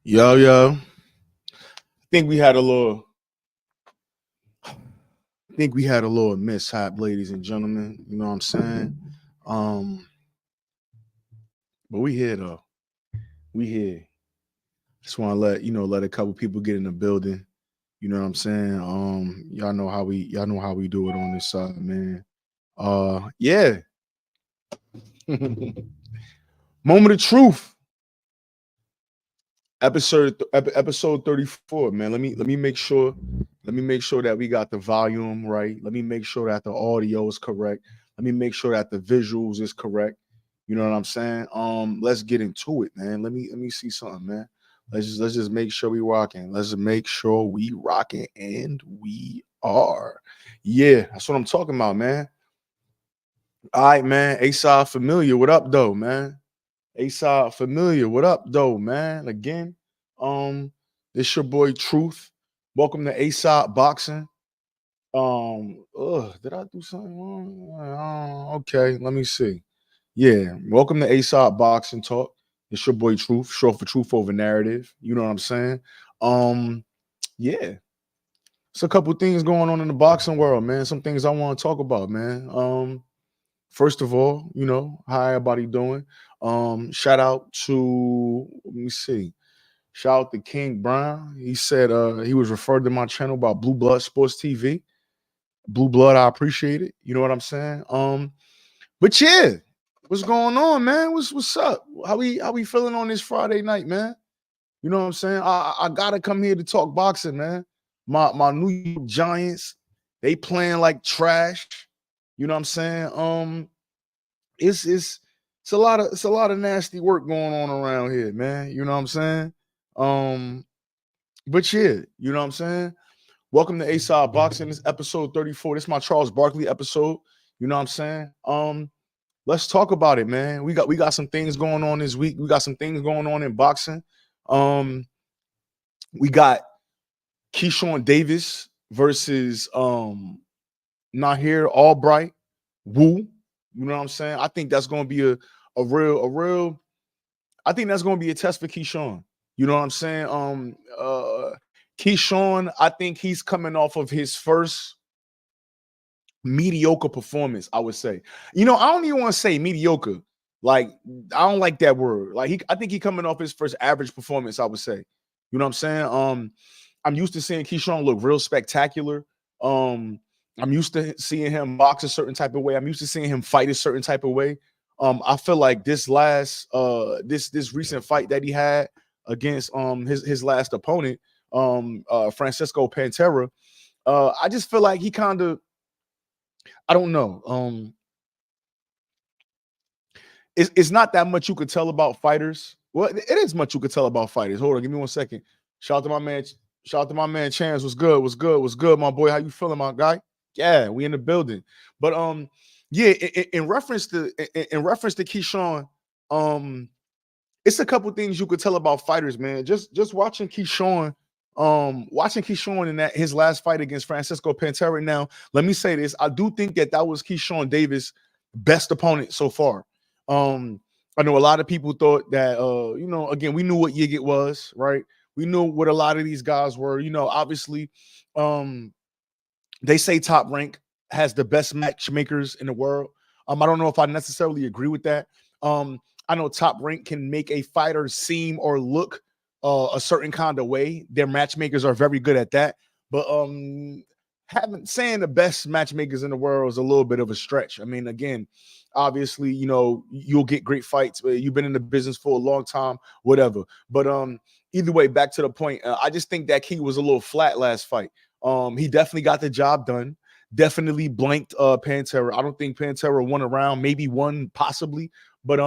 Yo. I think we had a little. I think we had a little mishap, ladies and gentlemen. You know what I'm saying? Um, but we here though. We here. Just want to let a couple people get in the building. You know what I'm saying? Y'all know how we do it on this side, man. Yeah. Moment of truth. Episode 34, man. Let me make sure. Let me make sure that we got the volume right. Let me make sure that the audio is correct. Let me make sure that the visuals is correct. You know what I'm saying? Let's get into it, man. Let me see something, man. Let's just make sure we rocking. Let's just make sure we rocking, and we are. Yeah, that's what I'm talking about, man. All right, man. ASAP familiar. What up, though, man? ASAP familiar. What up, though, man? Again, this your boy Truth. Welcome to ASAP Boxing. Did I do something wrong? Okay, let me see. Yeah, welcome to ASAP Boxing Talk. It's your boy Truth, short for Truth Over Narrative. You know what I'm saying? Um, yeah, it's a couple things going on in the boxing world, man. Some things I want to talk about, man. First of all, how everybody doing? Shout out to let me see. Shout out to King Brown. He said he was referred to my channel about Blue Blood Sports TV. Blue Blood, I appreciate it. You know what I'm saying? But yeah, what's going on, man? What's up? How we feeling on this Friday night, man? You know what I'm saying? I gotta come here to talk boxing, man. My New York Giants, they playing like trash. You know what I'm saying? It's a lot of nasty work going on around here, man. You know what I'm saying? Um, but yeah, you know what I'm saying? Welcome to ASAP Boxing. This episode 34. This is my Charles Barkley episode. You know what I'm saying? Let's talk about it, man. We got some things going on this week. We got some things going on in boxing. Um, we got Keyshawn Davis versus Nahir Albright. Woo. You know what I'm saying? I think that's gonna be a real I think that's gonna be a test for Keyshawn. You know what I'm saying? Keyshawn, I think he's coming off of his first mediocre performance, I would say. I don't even want to say mediocre. Like, I don't like that word. I think he coming off his first average performance, I would say. You know what I'm saying? I'm used to seeing Keyshawn look real spectacular. I'm used to seeing him box a certain type of way. I'm used to seeing him fight a certain type of way. I feel like this recent fight that he had against his last opponent, Francisco Pantera, I just feel like he kind of, I don't know. It's not that much you could tell about fighters. Well, it is much you could tell about fighters. Hold on, give me 1 second. Shout out to my man. Shout out to my man Chance. What's good? What's good? What's good, my boy? How you feeling, my guy? Yeah, we in the building. But yeah, in reference to Keyshawn, um, it's a couple things you could tell about fighters, man. Just watching Keyshawn in that his last fight against Francisco Pantera. Now, let me say this: I do think that was Keyshawn Davis' best opponent so far. Um, I know a lot of people thought that again, we knew what Yigit was, right? We knew what a lot of these guys were. Obviously, um, they say Top Rank has the best matchmakers in the world. I don't know if I necessarily agree with that. I know Top Rank can make a fighter seem or look a certain kind of way. Their matchmakers are very good at that. But having saying the best matchmakers in the world is a little bit of a stretch. I mean, again, obviously, you'll get great fights. But you've been in the business for a long time, whatever. But either way, back to the point. I just think that Key was a little flat last fight. He definitely got the job done. Definitely blanked Pantera. I don't think Pantera won a round, maybe one, possibly, but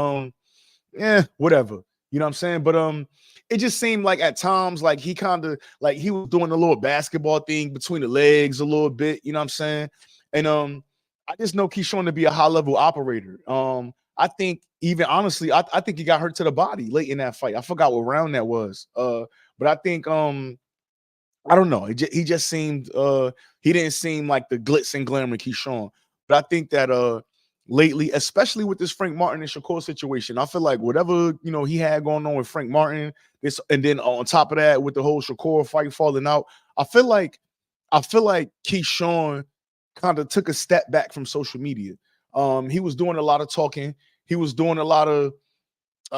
whatever. You know what I'm saying? But it just seemed like at times like he kind of like he was doing a little basketball thing between the legs a little bit. You know what I'm saying? And I just know Keyshawn to be a high level operator. I think even honestly, I think he got hurt to the body late in that fight. I forgot what round that was. But I think I don't know. He just seemed he didn't seem like the glitz and glamour Keyshawn. But I think that lately, especially with this Frank Martin and Shakur situation. I feel like whatever he had going on with Frank Martin, this, and then on top of that with the whole Shakur fight falling out, I feel like Keyshawn kind of took a step back from social media. He was doing a lot of talking. He was doing a lot of he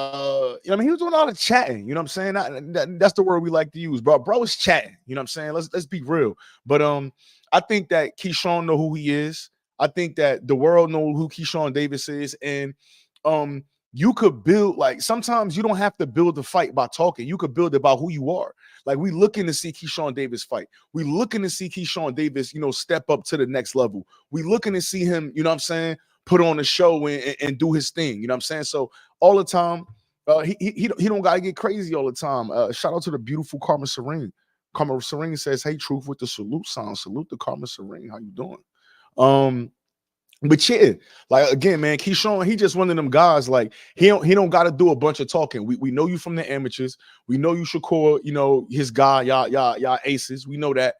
was doing a lot of chatting. You know what I'm saying? That's the word we like to use, bro. Bro is chatting. You know what I'm saying? Let's be real. But I think that Keyshawn know who he is. I think that the world know who Keyshawn Davis is, and you could build, like, sometimes you don't have to build the fight by talking. You could build it by who you are. Like, we looking to see Keyshawn Davis fight. We looking to see Keyshawn Davis, step up to the next level. We looking to see him, you know what I'm saying, put on a show and do his thing. You know what I'm saying? So all the time, he don't gotta get crazy all the time. Shout out to the beautiful Karma Serene. Karma Serene says, "Hey, Truth," with the salute sound. Salute to Karma Serene. How you doing? But yeah, like, again, man, Keyshawn, he just one of them guys. Like, he don't got to do a bunch of talking. We know you from the amateurs. We know you Shakur, his guy, y'all aces. We know that.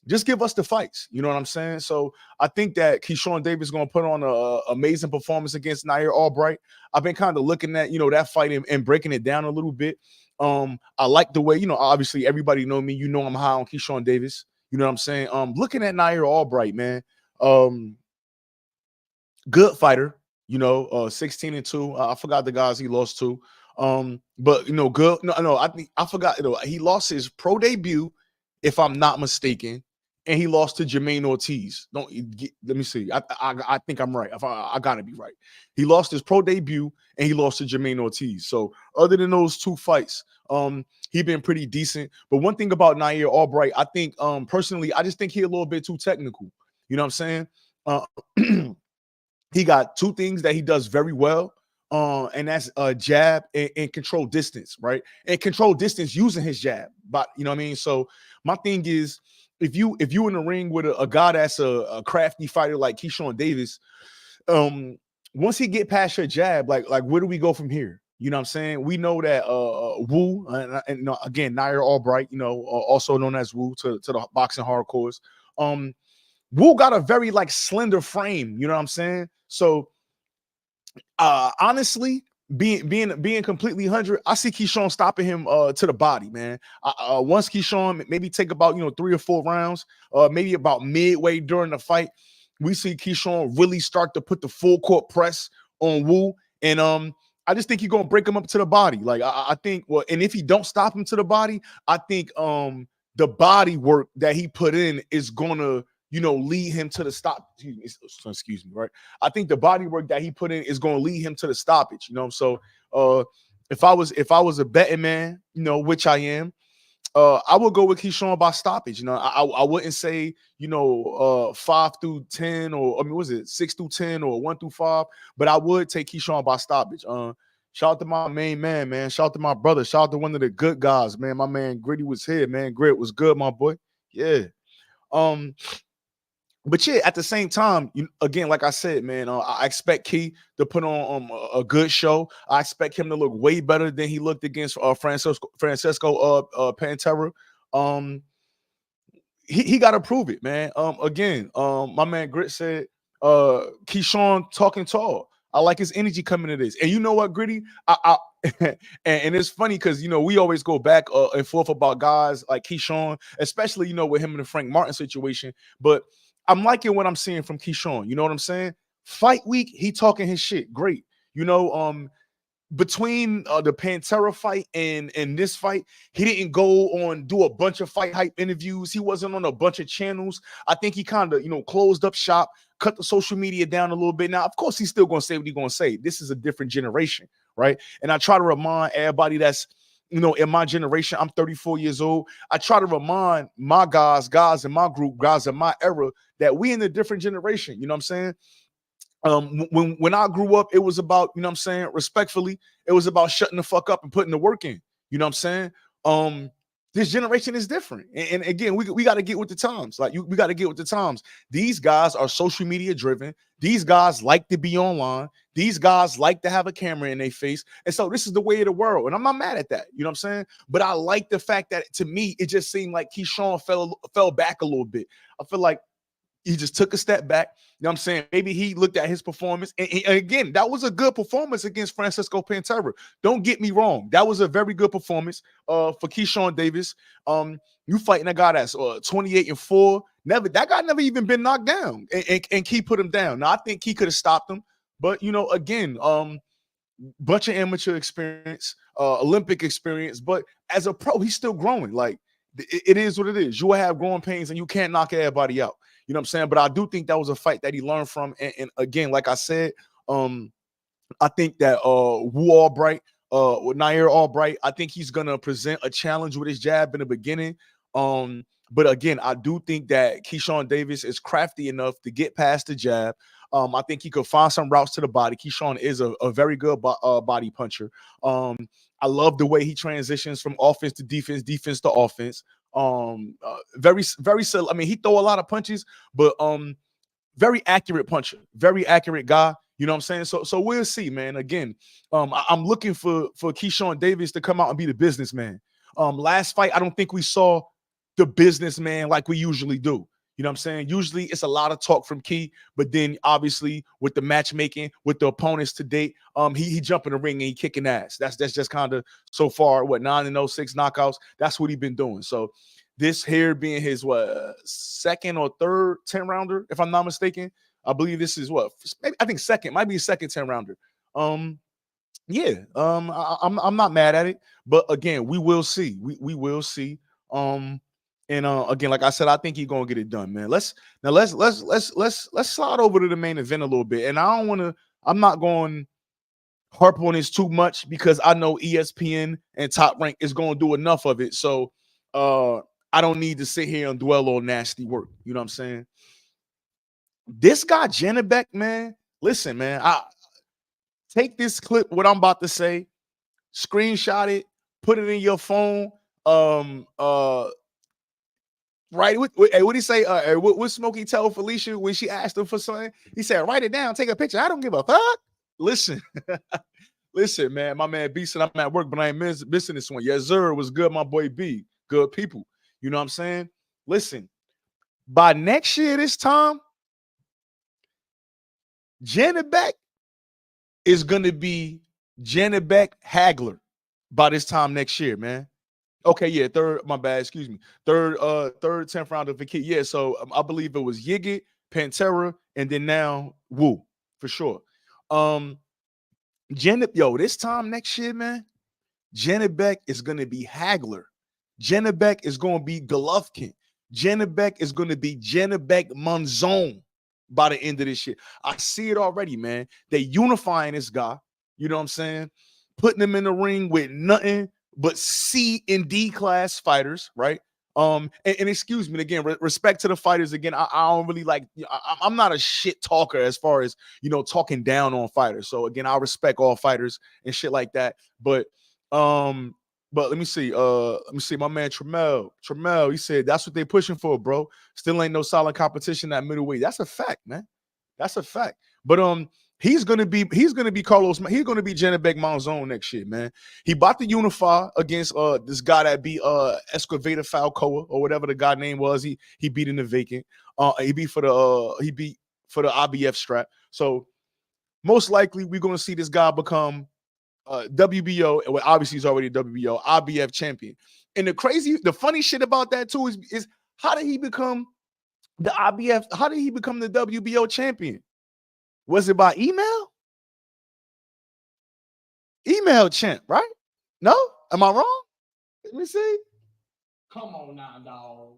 Just give us the fights. You know what I'm saying? So I think that Keyshawn Davis is gonna put on a amazing performance against Nair Albright. I've been kind of looking at that fight and breaking it down a little bit. I like the way, obviously everybody know me. I'm high on Keyshawn Davis. You know what I'm saying? Looking at Nair Albright, man. Good fighter, 16-2. I forgot the guys he lost to. But good. No, I forgot. He lost his pro debut, if I'm not mistaken, and he lost to Jermaine Ortiz. Let me see. I think I'm right. I gotta be right. He lost his pro debut and he lost to Jermaine Ortiz. So other than those two fights, he been pretty decent. But one thing about Nair Albright, I think personally, I just think he a little bit too technical. You know what I'm saying? He got two things that he does very well, and that's jab and control distance, right? And control distance using his jab. But you know what I mean? So my thing is, if you in the ring with a guy that's a crafty fighter like Keyshawn Davis, once he get past your jab, like where do we go from here? You know what I'm saying? We know that Wu, and again, Nair Albright, also known as Wu to the boxing hardcores. Wu got a very slender frame, you know what I'm saying? So honestly, being completely 100, I see Keyshawn stopping him to the body, man. Once Keyshawn maybe take about 3 or 4 rounds, maybe about midway during the fight, we see Keyshawn really start to put the full court press on Wu, and I just think he's gonna break him up to the body. Like I think, well, and if he don't stop him to the body, I think the body work that he put in is gonna lead him to the stop. Excuse me, right? I think the body work that he put in is going to lead him to the stoppage. So if I was a betting man, which I am, I would go with Keyshawn by stoppage. I wouldn't say 5 through 10, or was it 6 through 10 or 1 through 5? But I would take Keyshawn by stoppage. Shout out to my main man. Shout out to my brother. Shout out to one of the good guys, man. My man Gritty was here, man. Grit was good, my boy. Yeah. But yeah, at the same time, again, like I said, man, I expect Key to put on a good show. I expect him to look way better than he looked against Francesco Pantera. He got to prove it, man. Again, my man Grit said, Keyshawn talking tall. I like his energy coming to this. And you know what, Gritty? And it's funny because, we always go back and forth about guys like Keyshawn, especially, with him in the Frank Martin situation. But I'm liking what I'm seeing from Keyshawn. You know what I'm saying? Fight week, he talking his shit. Great. Between the Pantera fight and this fight, he didn't go on do a bunch of fight hype interviews. He wasn't on a bunch of channels. I think he kind of, closed up shop, cut the social media down a little bit. Now, of course, he's still going to say what he's going to say. This is a different generation, right? And I try to remind everybody that's, in my generation, I'm 34 years old. I try to remind my guys in my group, guys in my era, that we in a different generation. You know what I'm saying? When I grew up, it was about, respectfully, it was about shutting the fuck up and putting the work in. You know what I'm saying? This generation is different. And again, we got to get with the times. We got to get with the times. These guys are social media driven. These guys like to be online. These guys like to have a camera in their face. And so this is the way of the world. And I'm not mad at that. You know what I'm saying? But I like the fact that, to me, it just seemed like Keyshawn fell back a little bit. I feel like He just took a step back. You know what I'm saying? Maybe he looked at his performance. And again, that was a good performance against Francisco Pantera. Don't get me wrong. That was a very good performance for Keyshawn Davis. You fighting a guy that's 28-4. That guy never even been knocked down. And Key put him down. Now, I think Key could have stopped him. But, again, bunch of amateur experience, Olympic experience. But as a pro, he's still growing. Like, it is what it is. You will have growing pains and you can't knock everybody out. You know what I'm saying? But I do think that was a fight that he learned from. And again, like I said, I think that Wu Albright, with Nair Albright, I think he's gonna present a challenge with his jab in the beginning. But again, I do think that Keyshawn Davis is crafty enough to get past the jab. I think he could find some routes to the body. Keyshawn is a very good body puncher. I love the way he transitions from offense to defense, defense to offense. Very I mean, he throw a lot of punches, but very accurate puncher, very accurate guy. You know what I'm saying? So we'll see, man. Again, I'm looking for Keyshawn Davis to come out and be the businessman. Last fight, I don't think we saw the businessman like we usually do. You know what I'm saying? Usually it's a lot of talk from Key, but then obviously with the matchmaking, with the opponents to date, he jump in the ring and he kicking ass. That's just kind of so far, 9-0, 6 knockouts. That's what he's been doing. So this here being his second or third 10-rounder, if I'm not mistaken. I believe this is maybe I think second, might be a second 10-rounder. Yeah, I'm not mad at it, but again, we will see. We will see. And again, like I said, I think he's gonna get it done, man. Let's slide over to the main event a little bit. And I'm not going to harp on this too much because I know ESPN and Top Rank is gonna do enough of it. So I don't need to sit here and dwell on nasty work. You know what I'm saying? This guy, Janibek, man, listen, man, I take this clip, what I'm about to say, screenshot it, put it in your phone. Right? What did he say? What Smokey tell Felicia when she asked him for something? He said, "Write it down, take a picture. I don't give a fuck." Listen, listen, man. My man B said, "I'm at work, but I ain't missing this one." Yes, sir. It was good, my boy B. Good people. You know what I'm saying? Listen, by next year, this time, Janibek is gonna be Janibek Hagler by this time next year, man. Okay, yeah, third, my bad, excuse me. Third 10th rounder for Key. Yeah, so I believe it was Yigit, Pantera, and then now Wu, for sure. This time next year, man, Janibek is gonna be Hagler. Janibek is gonna be Golovkin. Janibek is gonna be Janibek Monzon by the end of this year. I see it already, man. They unifying this guy, you know what I'm saying? Putting him in the ring with nothing but C and D class fighters, right? And excuse me again, respect to the fighters again. I don't really like. I'm not a shit talker as far as talking down on fighters. So again, I respect all fighters and shit like that. But let me see. My man Tremel, he said that's what they pushing for, bro. Still ain't no solid competition at middleweight. That's a fact, man. That's a fact. But he's gonna be Carlos. He's gonna be Janibek Monzon next year, man. He about to unify against this guy that beat Escovedo Falcoa or whatever the guy name was. He beat in the vacant. He beat for the IBF strap. So most likely we're gonna see this guy become WBO. Well, obviously he's already a WBO IBF champion. And the funny shit about that too is how did he become the IBF? How did he become the WBO champion? Was it by email? Email champ, right? No? Am I wrong? Let me see. Come on now, dog.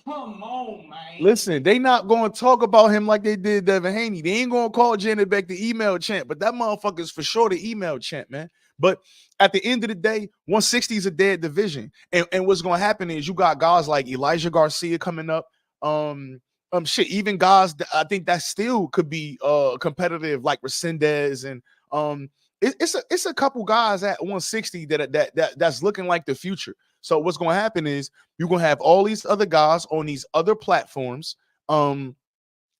Come on, man. Listen, they not going to talk about him like they did Devin Haney. They ain't going to call Janibek the email champ, but that motherfucker's for sure the email champ, man. But at the end of the day, 160 is a dead division. And what's going to happen is you got guys like Elijah Garcia coming up. Even guys that I think that still could be competitive, like Resendez, and it's a couple guys at 160 that's looking like the future. So what's going to happen is you're going to have all these other guys on these other platforms, and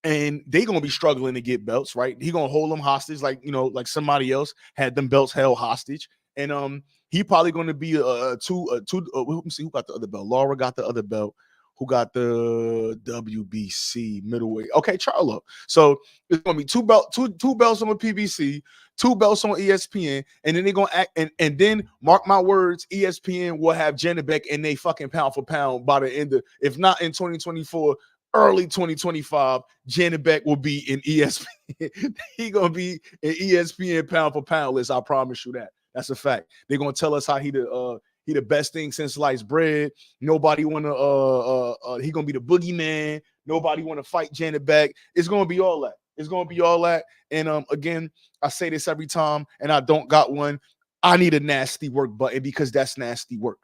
they're going to be struggling to get belts, right? He's going to hold them hostage, like somebody else had them belts held hostage, and he probably going to be let me see who got the other belt. Laura got the other belt. Who got the WBC middleweight? Okay, Charlo. So it's gonna be two belts on the PBC, 2 belts on ESPN, and then they're gonna act and then mark my words, ESPN will have Janibek in they fucking pound for pound by the end of, if not in 2024, early 2025. Janibek will be in ESPN. He gonna be in ESPN pound for pound list. I promise you that. That's a fact. They're gonna tell us how he the best thing since sliced bread. Nobody want to he gonna be the boogeyman. Nobody want to fight Janet back. It's gonna be all that. It's gonna be all that. And again, I say this every time, and I don't got one. I need a nasty work button because that's nasty work.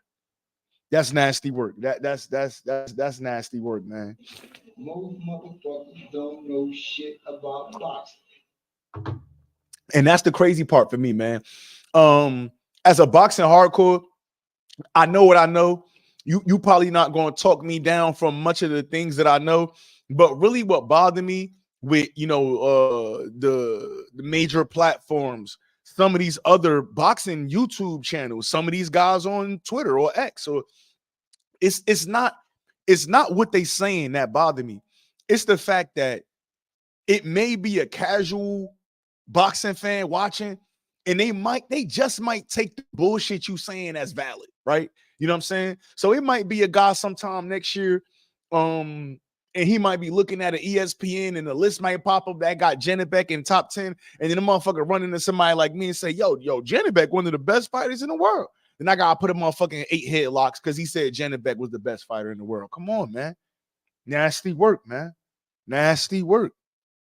That's nasty work. That's nasty work, man. Most motherfuckers don't know shit about boxing. And that's the crazy part for me, man. As a boxing hardcore, I know what I know. You probably not going to talk me down from much of the things that I know, but really what bothered me with, the major platforms, some of these other boxing YouTube channels, some of these guys on Twitter or X, or it's not what they saying that bothered me. It's the fact that it may be a casual boxing fan watching, and they just might take the bullshit you saying as valid, right? You know what I'm saying? So it might be a guy sometime next year, and he might be looking at an ESPN and the list might pop up that got Janibek in top 10, and then the motherfucker running to somebody like me and say, yo, Janibek, one of the best fighters in the world. Then I gotta put him on fucking 8 headlocks because he said Janibek was the best fighter in the world. Come on, man. Nasty work, man. Nasty work.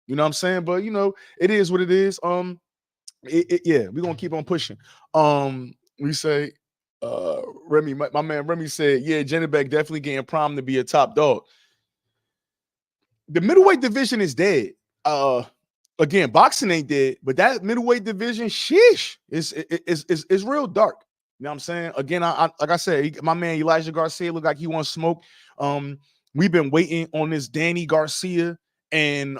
You know what I'm saying? But it is what it is. Yeah, we're gonna keep on pushing. We say Remy, my man Remy said, yeah, Janibek definitely getting primed to be a top dog. The middleweight division is dead. Again, boxing ain't dead, but that middleweight division, sheesh, is real dark. You know what I'm saying? Again, I like I said, my man Elijah Garcia look like he wants smoke. We've been waiting on this Danny Garcia and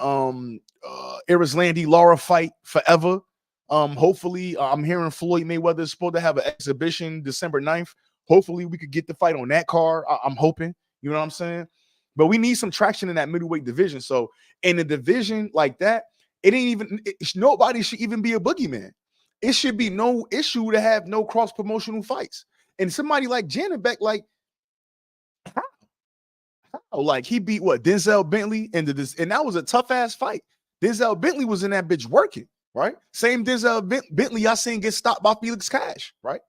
Erislandy Lara fight forever. Hopefully, I'm hearing Floyd Mayweather is supposed to have an exhibition December 9th. Hopefully, we could get the fight on that card. I'm hoping. You know what I'm saying? But we need some traction in that middleweight division. So in a division like that, nobody should even be a boogeyman. It should be no issue to have no cross-promotional fights. And somebody like Janibek, like, how? Like he beat what? Denzel Bentley and that was a tough-ass fight. Denzel Bentley was in that bitch working, right? Same Denzel Bentley I seen get stopped by Felix Cash, right?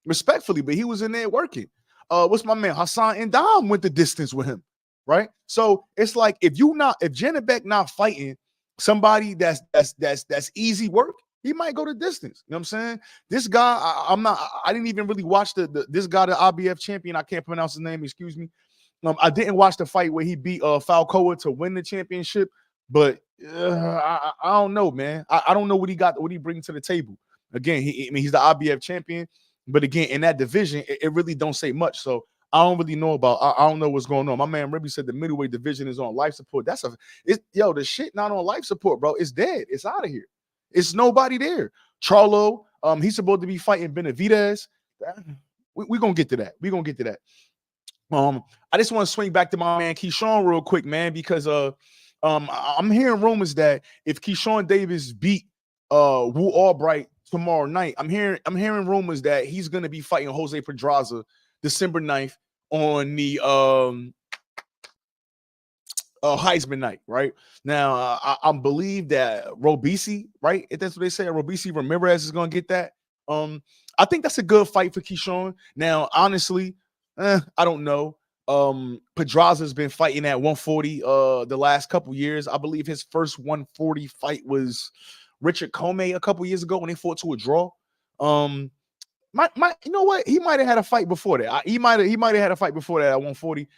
Respectfully, but he was in there working. What's my man? Hassan Ndam went the distance with him, right? So it's like if Janibek not fighting somebody that's easy work, he might go the distance. You know what I'm saying? This guy, I didn't even really watch this guy, the IBF champion. I can't pronounce his name, excuse me. I didn't watch the fight where he beat Falcoa to win the championship, but I don't know, man. I don't know what he brings to the table. Again, he's the IBF champion, but again, in that division, it really don't say much. So I don't really know I don't know what's going on. My man Ribby said the middleweight division is on life support. The shit not on life support, bro. It's dead. It's out of here. It's nobody there. Charlo, he's supposed to be fighting Benavidez. We're gonna get to that. We're gonna get to that. I just want to swing back to my man Keyshawn real quick, man, because I'm hearing rumors that if Keyshawn Davis beat Wu Albright tomorrow night, I'm hearing rumors that he's gonna be fighting Jose Pedraza December 9th on the Heisman night, right? Now, I believe that Robeisy, right? If that's what they say, Robeisy Ramirez is going to get that. I think that's a good fight for Keyshawn. Now, honestly, I don't know. Pedraza's been fighting at 140 the last couple years. I believe his first 140 fight was Richard Comey a couple years ago when they fought to a draw. You know what? He might have had a fight before that. He might have had a fight before that at 140.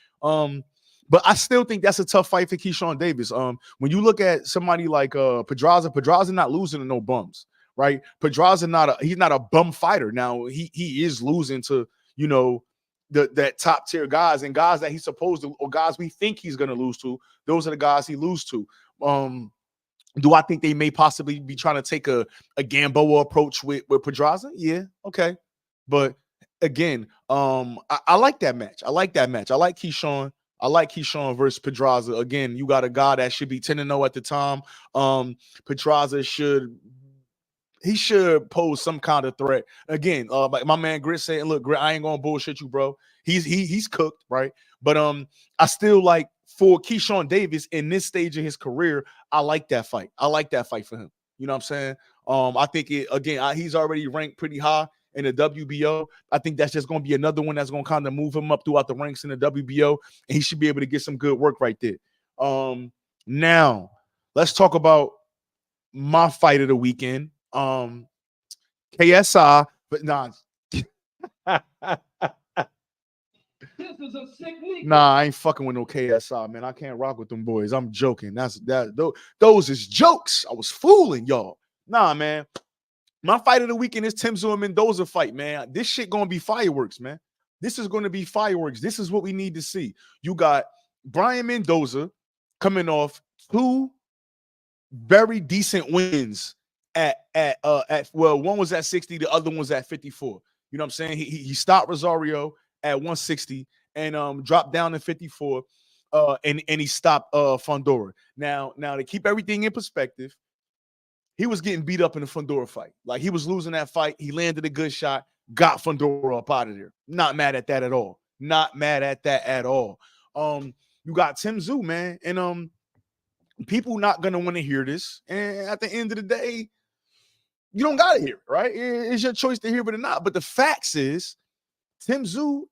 But I still think that's a tough fight for Keyshawn Davis. When you look at somebody like Pedraza not losing to no bums, right? Pedraza he's not a bum fighter. Now he is losing to that top tier guys and guys that he's supposed to, or guys we think he's gonna lose to. Those are the guys he lose to. Do I think they may possibly be trying to take a Gamboa approach with Pedraza? Yeah, okay. But again, I like that match. I like Keyshawn. I like Keyshawn versus Pedraza. Again, you got a guy that should be 10-0 at the time. Pedraza should pose some kind of threat. Again, like my man Grit saying, look, Grit, I ain't gonna bullshit you, bro. He's cooked, right? But I still like for Keyshawn Davis in this stage of his career, I like that fight. I like that fight for him. You know what I'm saying? I think he's already ranked pretty high in the WBO. I think that's just gonna be another one that's gonna kind of move him up throughout the ranks in the WBO, and he should be able to get some good work right there. Now let's talk about my fight of the weekend. KSI, but nah. This is a sick nigga. Nah, I ain't fucking with no KSI, man. I can't rock with them boys. I'm joking. Those is jokes. I was fooling y'all. Nah, man. My fight of the weekend is Tim Tszyu and Mendoza fight, man. This shit gonna be fireworks, man. This is gonna be fireworks. This is what we need to see. You got Brian Mendoza coming off 2 very decent wins at one was at 60, the other one was at 54. You know what I'm saying? He stopped Rosario at 160 and dropped down to 54. And he stopped Fundora. Now to keep everything in perspective, he was getting beat up in the Fundora fight. Like he was losing that fight. He landed a good shot, got Fundora up out of there. Not mad at that at all. Not mad at that at all. You got Tim Tszyu, man, and people not gonna want to hear this. And at the end of the day, you don't gotta hear it, right? It's your choice to hear it or not. But the facts is, Tim Tszyu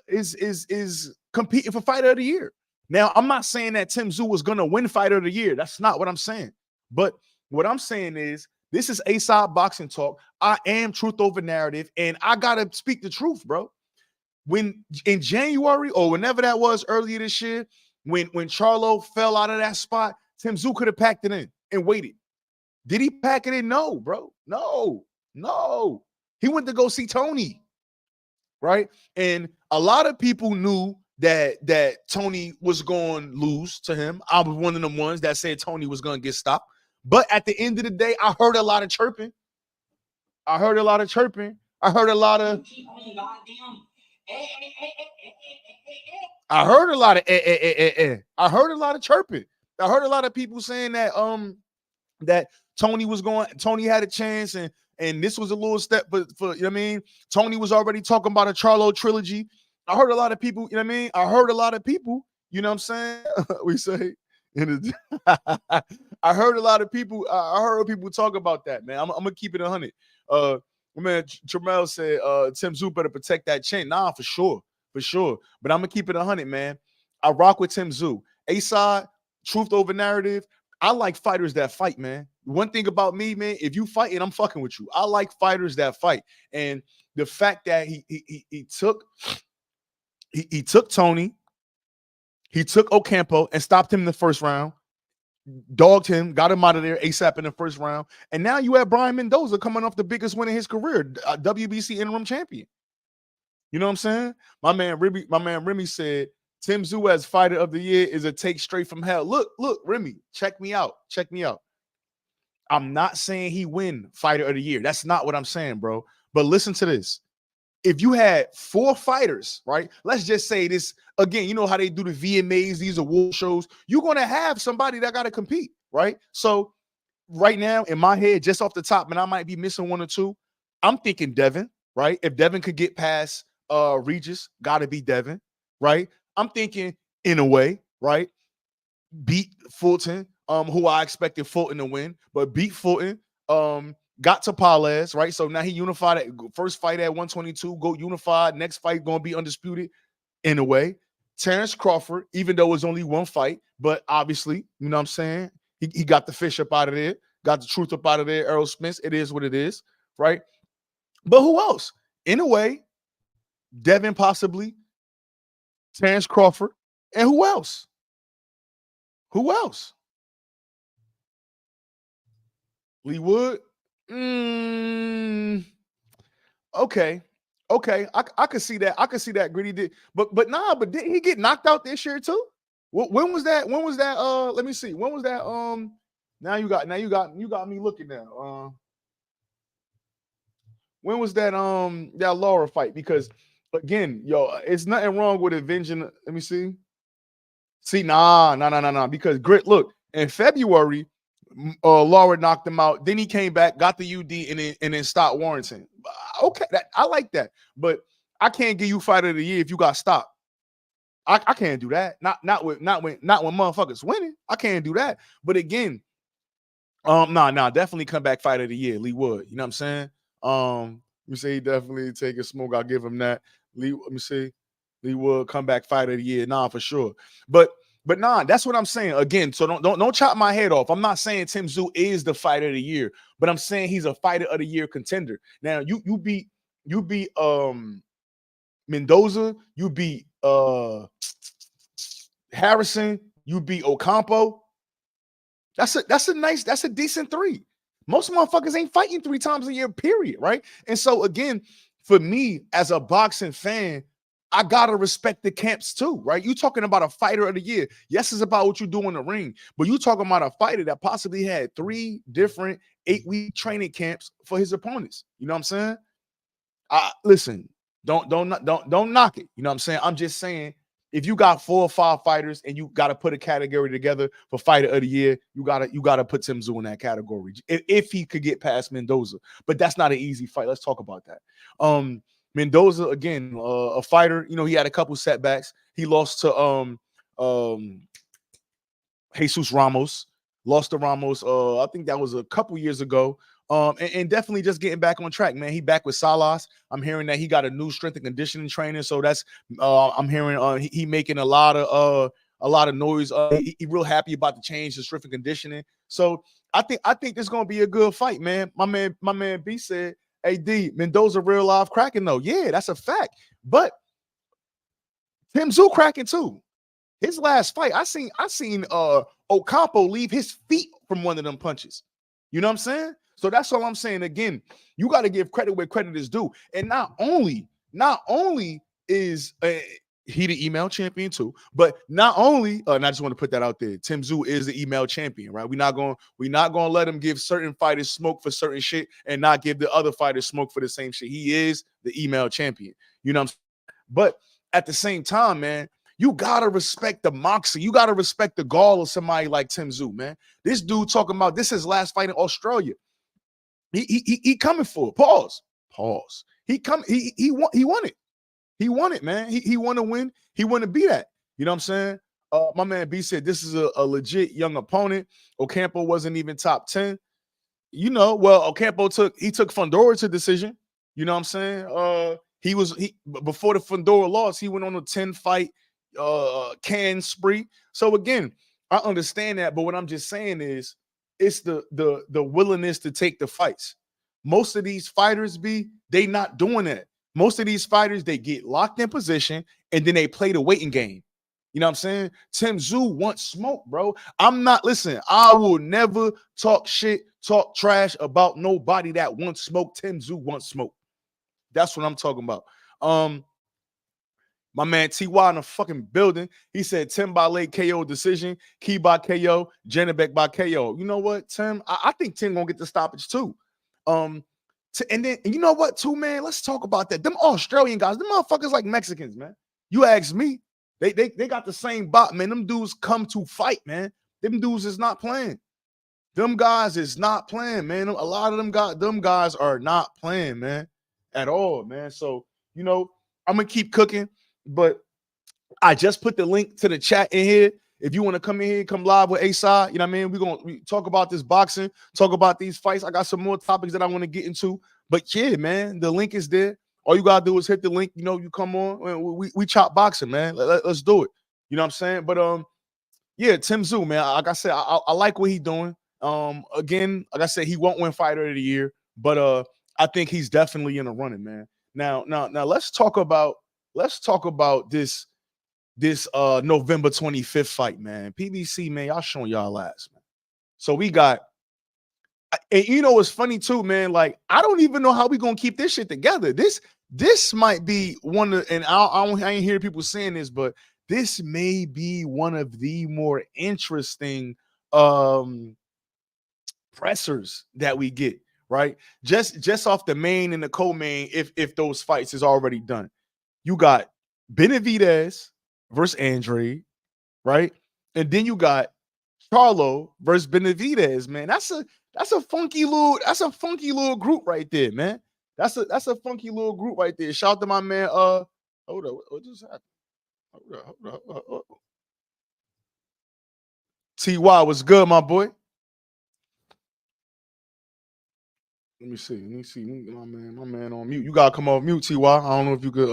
is competing for Fighter of the Year. Now, I'm not saying that Tim Tszyu was gonna win Fighter of the Year. That's not what I'm saying. But what I'm saying is, this is A-Side Boxing Talk. I am truth over narrative, and I gotta speak the truth, bro. When in January or whenever that was earlier this year, when Charlo fell out of that spot, Tim Tszyu could have packed it in and waited. Did he pack it in? No, bro. No. He went to go see Tony, right? And a lot of people knew that Tony was going to lose to him. I was one of them ones that said Tony was going to get stopped. But at the end of the day, I heard a lot of chirping. I heard a lot of. Keep on goddamn. I heard a lot of. I heard a lot of chirping. I heard a lot of people saying that that Tony had a chance and this was a little step, but for you know what I mean, Tony was already talking about a Charlo trilogy. I heard a lot of people, you know what I mean? I heard a lot of people, you know what I'm saying? We say I heard a lot of people, I heard people talk about that, man. I'm gonna keep it 100. Man, Tramel said Tim Tszyu better protect that chin. Nah, for sure. But I'm gonna keep it 100, man. I rock with Tim Tszyu. A-Side, truth over narrative. I like fighters that fight, man. One thing about me, man, if you fight, and I'm fucking with you. I like fighters that fight. And the fact that he took Tony, he took Ocampo and stopped him in the first round, dogged him, got him out of there ASAP in the first round. And now you have Brian Mendoza coming off the biggest win in his career, WBC interim champion. You know what I'm saying? My man Remy said, Tim Tszyu as Fighter of the Year is a take straight from hell. Look, Remy, check me out. I'm not saying he win Fighter of the Year. That's not what I'm saying, bro. But listen to this. If you had 4 fighters, right? Let's just say this again. You know how they do the VMAs, these award shows. You're going to have somebody that got to compete, right? So right now in my head, just off the top, and I might be missing 1 or 2, I'm thinking Devin, right? If Devin could get past Regis, got to be Devin, right? I'm thinking in a way, right? Beat Fulton, who I expected Fulton to win, but beat Fulton, got to Paulez, right? So now he unified at first fight at 122, go unified, next fight gonna be undisputed in a way. Terrence Crawford, even though it's only 1 fight, but obviously, you know what I'm saying? He got the fish up out of there, got the truth up out of there. Errol Spence, it is what it is, right? But who else? In a way, Devin possibly, Terrence Crawford, and who else? Lee Wood? Okay. I could see that. Gritty did, but did he get knocked out this year too? When was that? Let me see. When was that? Now you got me looking now. When was that? That Laura fight? Because again, it's nothing wrong with avenging. Let me see. See, nah. Because Grit, look, in February, Laura knocked him out. Then he came back, got the UD, and then stopped Warrington. Okay, I like that, but I can't give you fighter of the year if you got stopped. I can't do that. Not when motherfuckers winning. I can't do that. But again, definitely come back fighter of the year, Lee Wood. You know what I'm saying? You say he definitely take a smoke. I'll give him that. Let me see. Lee Wood come back fighter of the year. Nah, for sure. But that's what I'm saying. Again, so don't chop my head off. I'm not saying Tim Tszyu is the fighter of the year, but I'm saying he's a fighter of the year contender. Now you beat Mendoza, you beat Harrison, you beat Ocampo. That's a decent 3. Most motherfuckers ain't fighting 3 times a year, period, right? And so again, for me as a boxing fan, I gotta respect the camps too, right? You talking about a fighter of the year. Yes, it's about what you do in the ring, but you talking about a fighter that possibly had 3 different 8-week training camps for his opponents. You know what I'm saying? Listen, don't knock it. You know what I'm saying? I'm just saying, if you got 4 or 5 fighters and you got to put a category together for fighter of the year, you gotta put Tim Tszyu in that category if he could get past Mendoza. But that's not an easy fight. Let's talk about that. Mendoza, again, a fighter. You know, he had a couple setbacks. He lost to Jesus Ramos. Lost to Ramos. I think that was a couple years ago. And definitely just getting back on track, man. He back with Salas. I'm hearing that he got a new strength and conditioning trainer. So that's I'm hearing he making a lot of noise. He real happy about the change in strength and conditioning. So I think this is gonna be a good fight, man. My man B said, "Hey D, Mendoza real live cracking though." Yeah, that's a fact. But Tim Tszyu cracking too. His last fight, I seen Ocampo leave his feet from one of them punches. You know what I'm saying? So that's all I'm saying. Again, you got to give credit where credit is due. And not only is he the email champion too, but not only, and I just want to put that out there, Tim Tszyu is the email champion, right? We're not gonna let him give certain fighters smoke for certain shit and not give the other fighters smoke for the same shit. He is the email champion. You know what I'm saying? But at the same time, man, you gotta respect the moxie. You gotta respect the gall of somebody like Tim Tszyu, man. This dude talking about this is his last fight in Australia. He coming for it. Pause. He won it. He won it, man. He want to win. He want to be that. You know what I'm saying? My man B said this is a legit young opponent. Ocampo wasn't even top 10. You know, well, Ocampo took Fundora to decision. You know what I'm saying? Before the Fundora loss, he went on a 10-fight can spree. So again, I understand that, but what I'm just saying is it's the willingness to take the fights. Most of these fighters, they not doing that. Most of these fighters, they get locked in position and then they play the waiting game. You know what I'm saying? Tim Tszyu wants smoke, bro. I will never talk trash about nobody that wants smoke. Tim Tszyu wants smoke. That's what I'm talking about. My man TY in the fucking building. He said Tim by late KO decision, Key by KO, Janibek by KO. You know what, Tim? I think Tim gonna get the stoppage too. And then you know what, too, man? Let's talk about that. Them Australian guys, them motherfuckers like Mexicans, man. You ask me, they got the same bot, man. Them dudes come to fight, man. Them dudes is not playing. Them guys is not playing, man. A lot of them guys are not playing, man, at all, man. So, you know, I'm gonna keep cooking. But I just put the link to the chat in here. If you want to come in here, come live with ASI, you know what I mean? We're going to talk about this boxing, talk about these fights. I got some more topics that I want to get into. But yeah, man, the link is there. All you got to do is hit the link. You know, you come on. We chop boxing, man. Let's do it. You know what I'm saying? But yeah, Tim Tszyu, man, like I said, I like what he's doing. Again, like I said, he won't win fighter of the year. But I think he's definitely in the running, man. Now, let's talk about this November 25th fight, man. PBC, man, y'all showing y'all ass, man. So we got, and you know what's funny too, man? Like, I don't even know how we gonna keep this shit together. This might be one of, and I ain't hear people saying this, but this may be one of the more interesting pressers that we get, right? Just off the main and the co-main, if those fights is already done. You got Benavidez versus Andre. right? And then you got Charlo versus Benavidez, man. That's a funky little group right there, man. That's a funky little group right there. Shout out to my man. Hold up, what just happened? Hold up. Ty was good, my boy. Let me see. My man on mute. You gotta come off mute, Ty. I don't know if you could.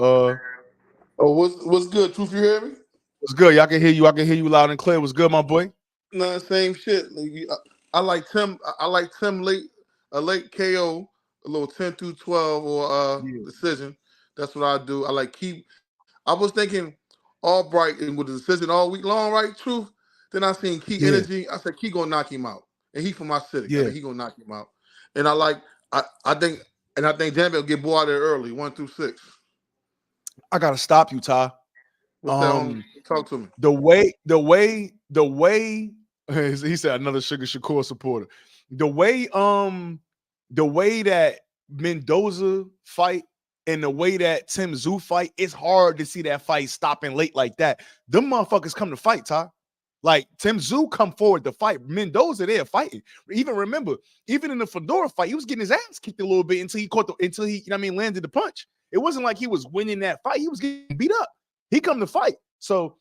Oh, what's good? Truth, you hear me? What's good? Y'all can hear you. I can hear you loud and clear. What's good, my boy? No, same shit. I like Tim. I like Tim a late KO, a little 10 through 12 or decision. That's what I do. I like keep. I was thinking Albright and with the decision all week long, right? Truth. Then I seen Key Energy. I said Key gonna knock him out, and he from my city. Yeah, I mean, he gonna knock him out. And I think Jamie will get bored out there early, 1 through 6. I gotta stop you, Ty. Talk to me. The way he said another Sugar Shakur supporter. The way that Mendoza fight and the way that Tim Tszyu fight, it's hard to see that fight stopping late like that. Them motherfuckers come to fight, Ty. Like Tim Tszyu come forward to fight. Mendoza there fighting. Even remember, even in the Fedora fight, he was getting his ass kicked a little bit until he landed the punch. It wasn't like he was winning that fight. He was getting beat up. He come to fight. So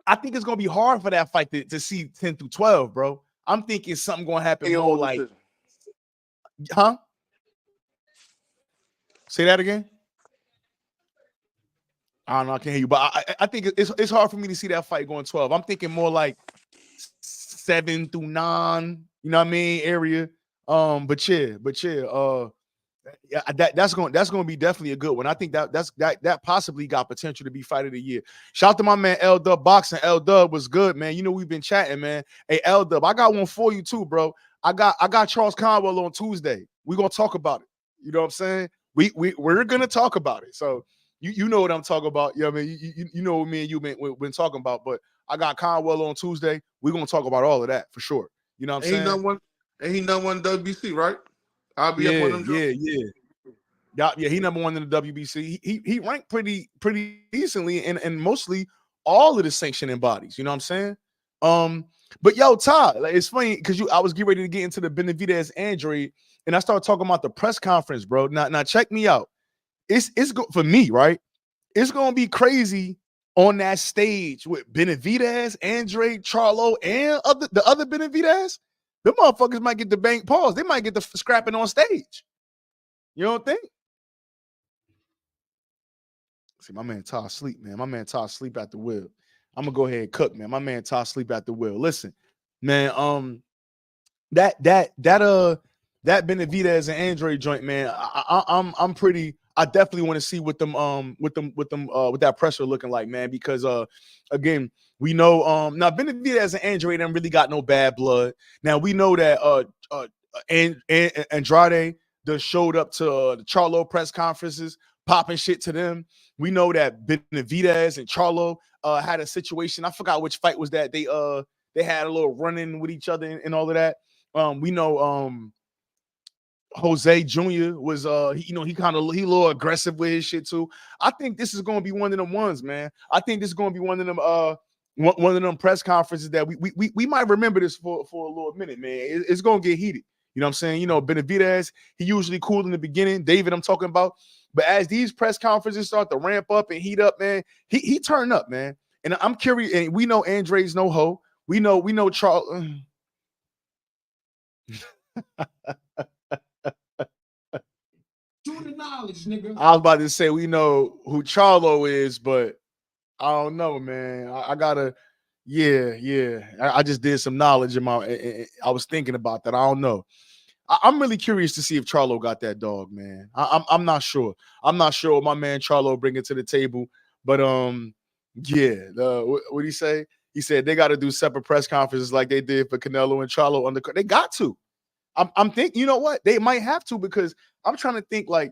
I think it's gonna be hard for that fight to see 10 through 12, bro. I'm thinking something gonna happen more like, huh? Say that again. I don't know. I can't hear you, but I think it's hard for me to see that fight going 12. I'm thinking more like 7 through 9. You know what I mean? Area. But yeah. That's going to be definitely a good one. I think that possibly got potential to be fight of the year. Shout out to my man L Dub Boxing. L Dub was good, man. You know we've been chatting, man. Hey L Dub, I got one for you too, bro. I got Charles Conwell on Tuesday. We're gonna talk about it. You know what I'm saying? We're gonna talk about it. So you know what I'm talking about. You know what I mean? You know what me and you been talking about. But I got Conwell on Tuesday. We're gonna talk about all of that for sure. You know what I'm saying? He number one WBC, right? I'll be up on them. Yeah, he number one in the WBC. He ranked pretty decently and mostly all of the sanctioning bodies. You know what I'm saying? But yo, Todd, like, it's funny because I was getting ready to get into the Benavidez Android, and I started talking about the press conference, bro. Now check me out. It's for me, right? It's gonna be crazy on that stage with Benavidez, Andre, Charlo, and the other Benavidez. The motherfuckers might get the bank pause. They might get the scrapping on stage. You don't think? See, my man Todd sleep, man. My man Todd sleep at the wheel. I'm gonna go ahead and cook, man. My man Todd sleep at the wheel. Listen, man. That Benavidez and Andre joint, man. I'm pretty. I definitely want to see what that pressure looking like, man. Because again, we know now Benavidez and Andre didn't really got no bad blood. Now we know that Andrade done showed up to the Charlo press conferences, popping shit to them. We know that Benavidez and Charlo had a situation. I forgot which fight was that. They had a little run-in with each other and all of that. We know Jose Jr. was he a little aggressive with his shit too. I think this is gonna be one of them ones, man. I think this is gonna be one of them press conferences that we might remember this for a little minute, man. It's gonna get heated. You know what I'm saying? You know, Benavidez, he usually cool in the beginning. David, I'm talking about. But as these press conferences start to ramp up and heat up, man, he turned up, man. And I'm curious, and we know Andre's no hoe. We know Charles. The knowledge, nigga. I was about to say we know who Charlo is, but I don't know, man. I gotta, I just did some knowledge in my. I was thinking about that. I don't know. I'm really curious to see if Charlo got that dog, man. I'm not sure. I'm not sure what my man Charlo bringing to the table, but what did he say? He said they got to do separate press conferences like they did for Canelo and Charlo on the. They got to. I'm thinking, you know what? They might have to because I'm trying to think like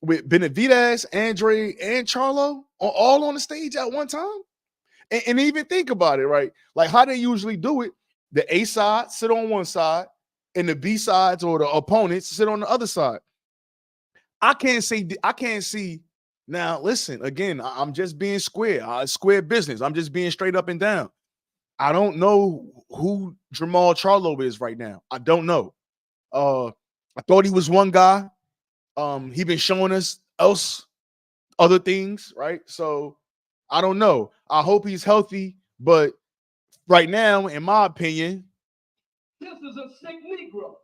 with Benavidez, Andre, and Charlo all on the stage at one time. And even think about it, right? Like how they usually do it. The A side sit on one side and the B sides or the opponents sit on the other side. I can't see. Now, listen, again, I'm just being square. Square business. I'm just being straight up and down. I don't know who Jamal Charlo is right now. I don't know. I thought he was one guy. He been showing us other things, right? So I don't know. I hope he's healthy, but right now, in my opinion, This is a sick Negro.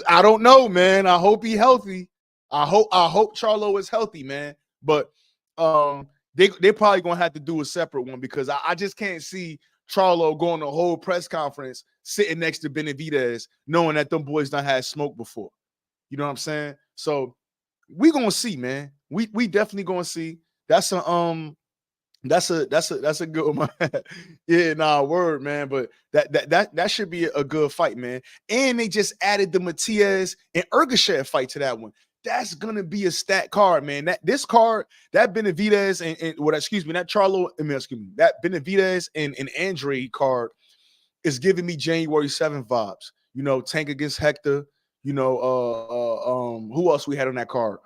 I don't know, man. I hope he healthy. I hope Charlo is healthy, man. But they probably gonna have to do a separate one because I just can't see Charlo going the whole press conference sitting next to Benavidez, knowing that them boys done had smoke before. You know what I'm saying? So we gonna see, man. We definitely gonna see. That's a good one. Yeah, nah, word, man. But that should be a good fight, man. And they just added the Matias and Ergashev fight to that one. That's gonna be a stat card, man. That Benavidez that Charlo, that Benavidez and Andre card is giving me January 7th vibes. You know, Tank against Hector. You know, who else we had on that card?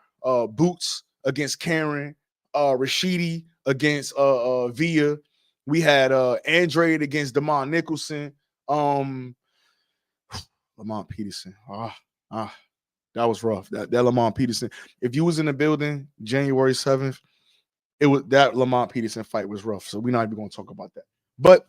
Boots against Karen. Rashidi against Villa. We had Andrade against Damon Nicholson. Lamont Peterson. That was rough. That Lamont Peterson. If you was in the building January 7th, it was that Lamont Peterson fight was rough. So we're not even going to talk about that. But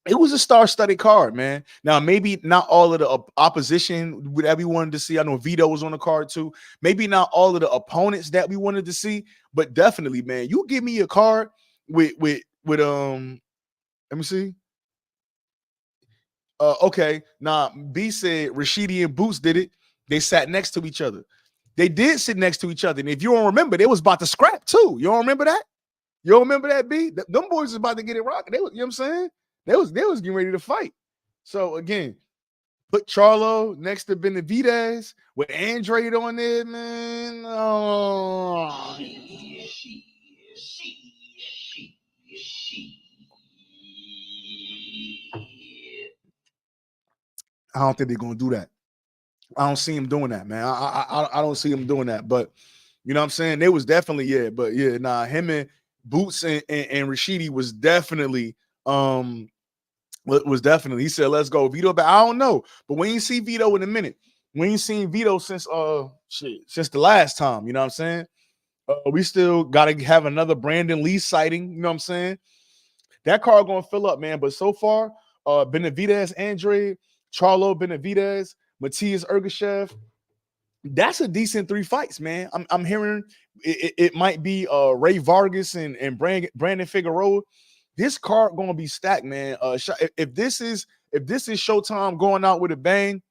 it was a star-studded card, man. Now, maybe not all of the opposition that we wanted to see. I know Vito was on the card too. Maybe not all of the opponents that we wanted to see, but definitely, man, you give me a card with let me see. Okay. Now, B said Rashidi and Boots did it. They sat next to each other. They did sit next to each other. And if you don't remember, they was about to scrap too. You don't remember that? You don't remember that, B? Them boys was about to get it rocking. They was, you know what I'm saying? They was getting ready to fight. So again, put Charlo next to Benavidez with Andrade on there, man. Oh. I don't think they're gonna do that. I don't see him doing that, man. I don't see him doing that. But you know what I'm saying? They was definitely, yeah, but yeah, nah, him and Boots and Rashidi was definitely he said, let's go. Vito, but I don't know. But when you see Vito in a minute, we ain't seen Vito since since the last time, you know what I'm saying? We still gotta have another Brandon Lee sighting, you know what I'm saying? That card gonna fill up, man. But so far, Benavidez, Andre, Charlo, Benavidez, Matias Ergashev, that's a decent 3 fights, man. I'm hearing it might be Ray Vargas and Brandon Figueroa. This card gonna be stacked, man. If this is Showtime going out with a bang,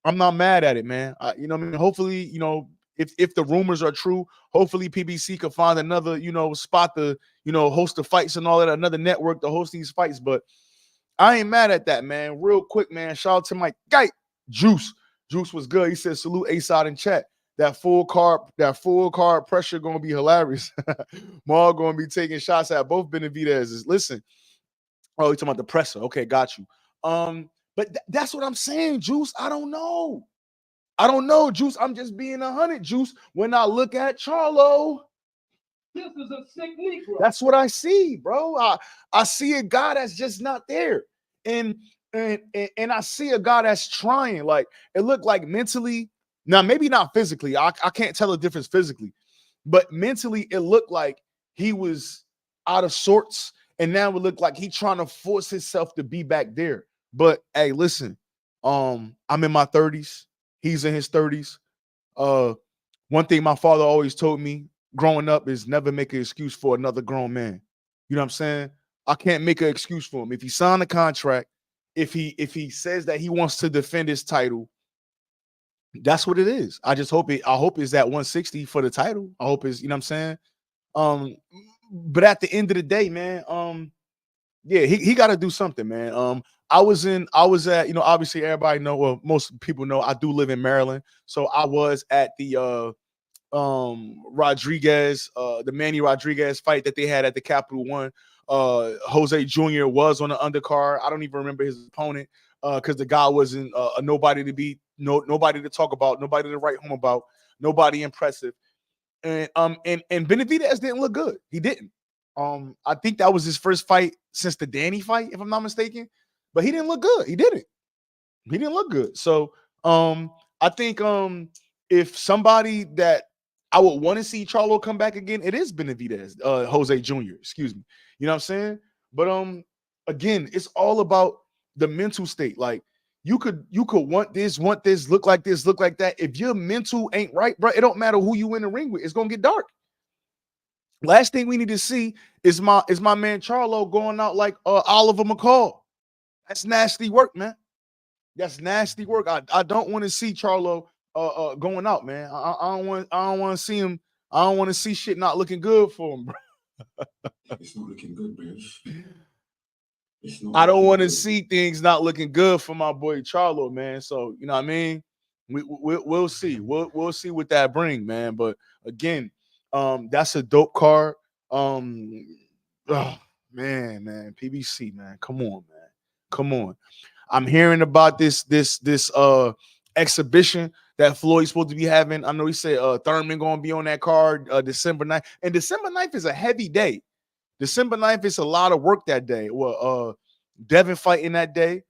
I'm not mad at it, man. You know what I mean? Hopefully, you know, if the rumors are true, hopefully PBC could find another, you know, spot to, you know, host the fights and all that, another network to host these fights. But I ain't mad at that, man. Real quick, man. Shout out to my guy, Juice. Juice was good. He said, salute A-Side in chat. That full card pressure gonna be hilarious. Maul gonna be taking shots at both Benavidez's. Listen, oh, you're talking about the presser. Okay, got you. But that's what I'm saying, Juice. I don't know, Juice. I'm just being 100, Juice. When I look at Charlo, This is a sick Negro. that's what I see, bro. I see a guy that's just not there, and I see a guy that's trying. Like it looked like mentally. Now, maybe not physically. I can't tell the difference physically, but mentally, it looked like he was out of sorts, and now it looked like he trying to force himself to be back there. But hey, listen, I'm in my 30s. He's in his 30s. One thing my father always told me growing up is never make an excuse for another grown man. You know what I'm saying? I can't make an excuse for him. If he signed a contract, if he says that he wants to defend his title, that's what it is. I hope it's at 160 for the title. I hope it's, you know what I'm saying? But at the end of the day, man, yeah, he got to do something, man. I was at, you know, obviously everybody know, well, most people know I do live in Maryland. So I was at the Rodriguez, the Manny Rodriguez fight that they had at the Capital One. Jose Jr. was on the undercard. I don't even remember his opponent because the guy wasn't a nobody to beat, nobody to talk about, nobody to write home about, nobody impressive. And Benavidez didn't look good. He didn't. I think that was his first fight since the Danny fight, if I'm not mistaken. But he didn't look good. He didn't. He didn't look good. So I think if somebody that I would want to see Charlo come back again, it is Benavidez, Jose Jr. Excuse me. You know what I'm saying? But again, it's all about the mental state. Like you could want this, look like this, look like that. If your mental ain't right, bro, it don't matter who you in the ring with. It's gonna get dark. Last thing we need to see is my man Charlo going out like Oliver McCall. That's nasty work, man. That's nasty work. I don't want to see Charlo going out, man. I don't want to see him. I don't want to see shit not looking good for him, bro. It's not looking good, bro. I don't want to see things not looking good for my boy Charlo, man. So you know what I mean. We'll see. We'll see what that bring, man. But again, that's a dope card. Oh, man, PBC, man. Come on, man. Come on. I'm hearing about this exhibition that Floyd's supposed to be having. I know he said Thurman gonna be on that card December 9th. And December 9th is a heavy day. December 9th is a lot of work that day. Well, Devin fighting that day.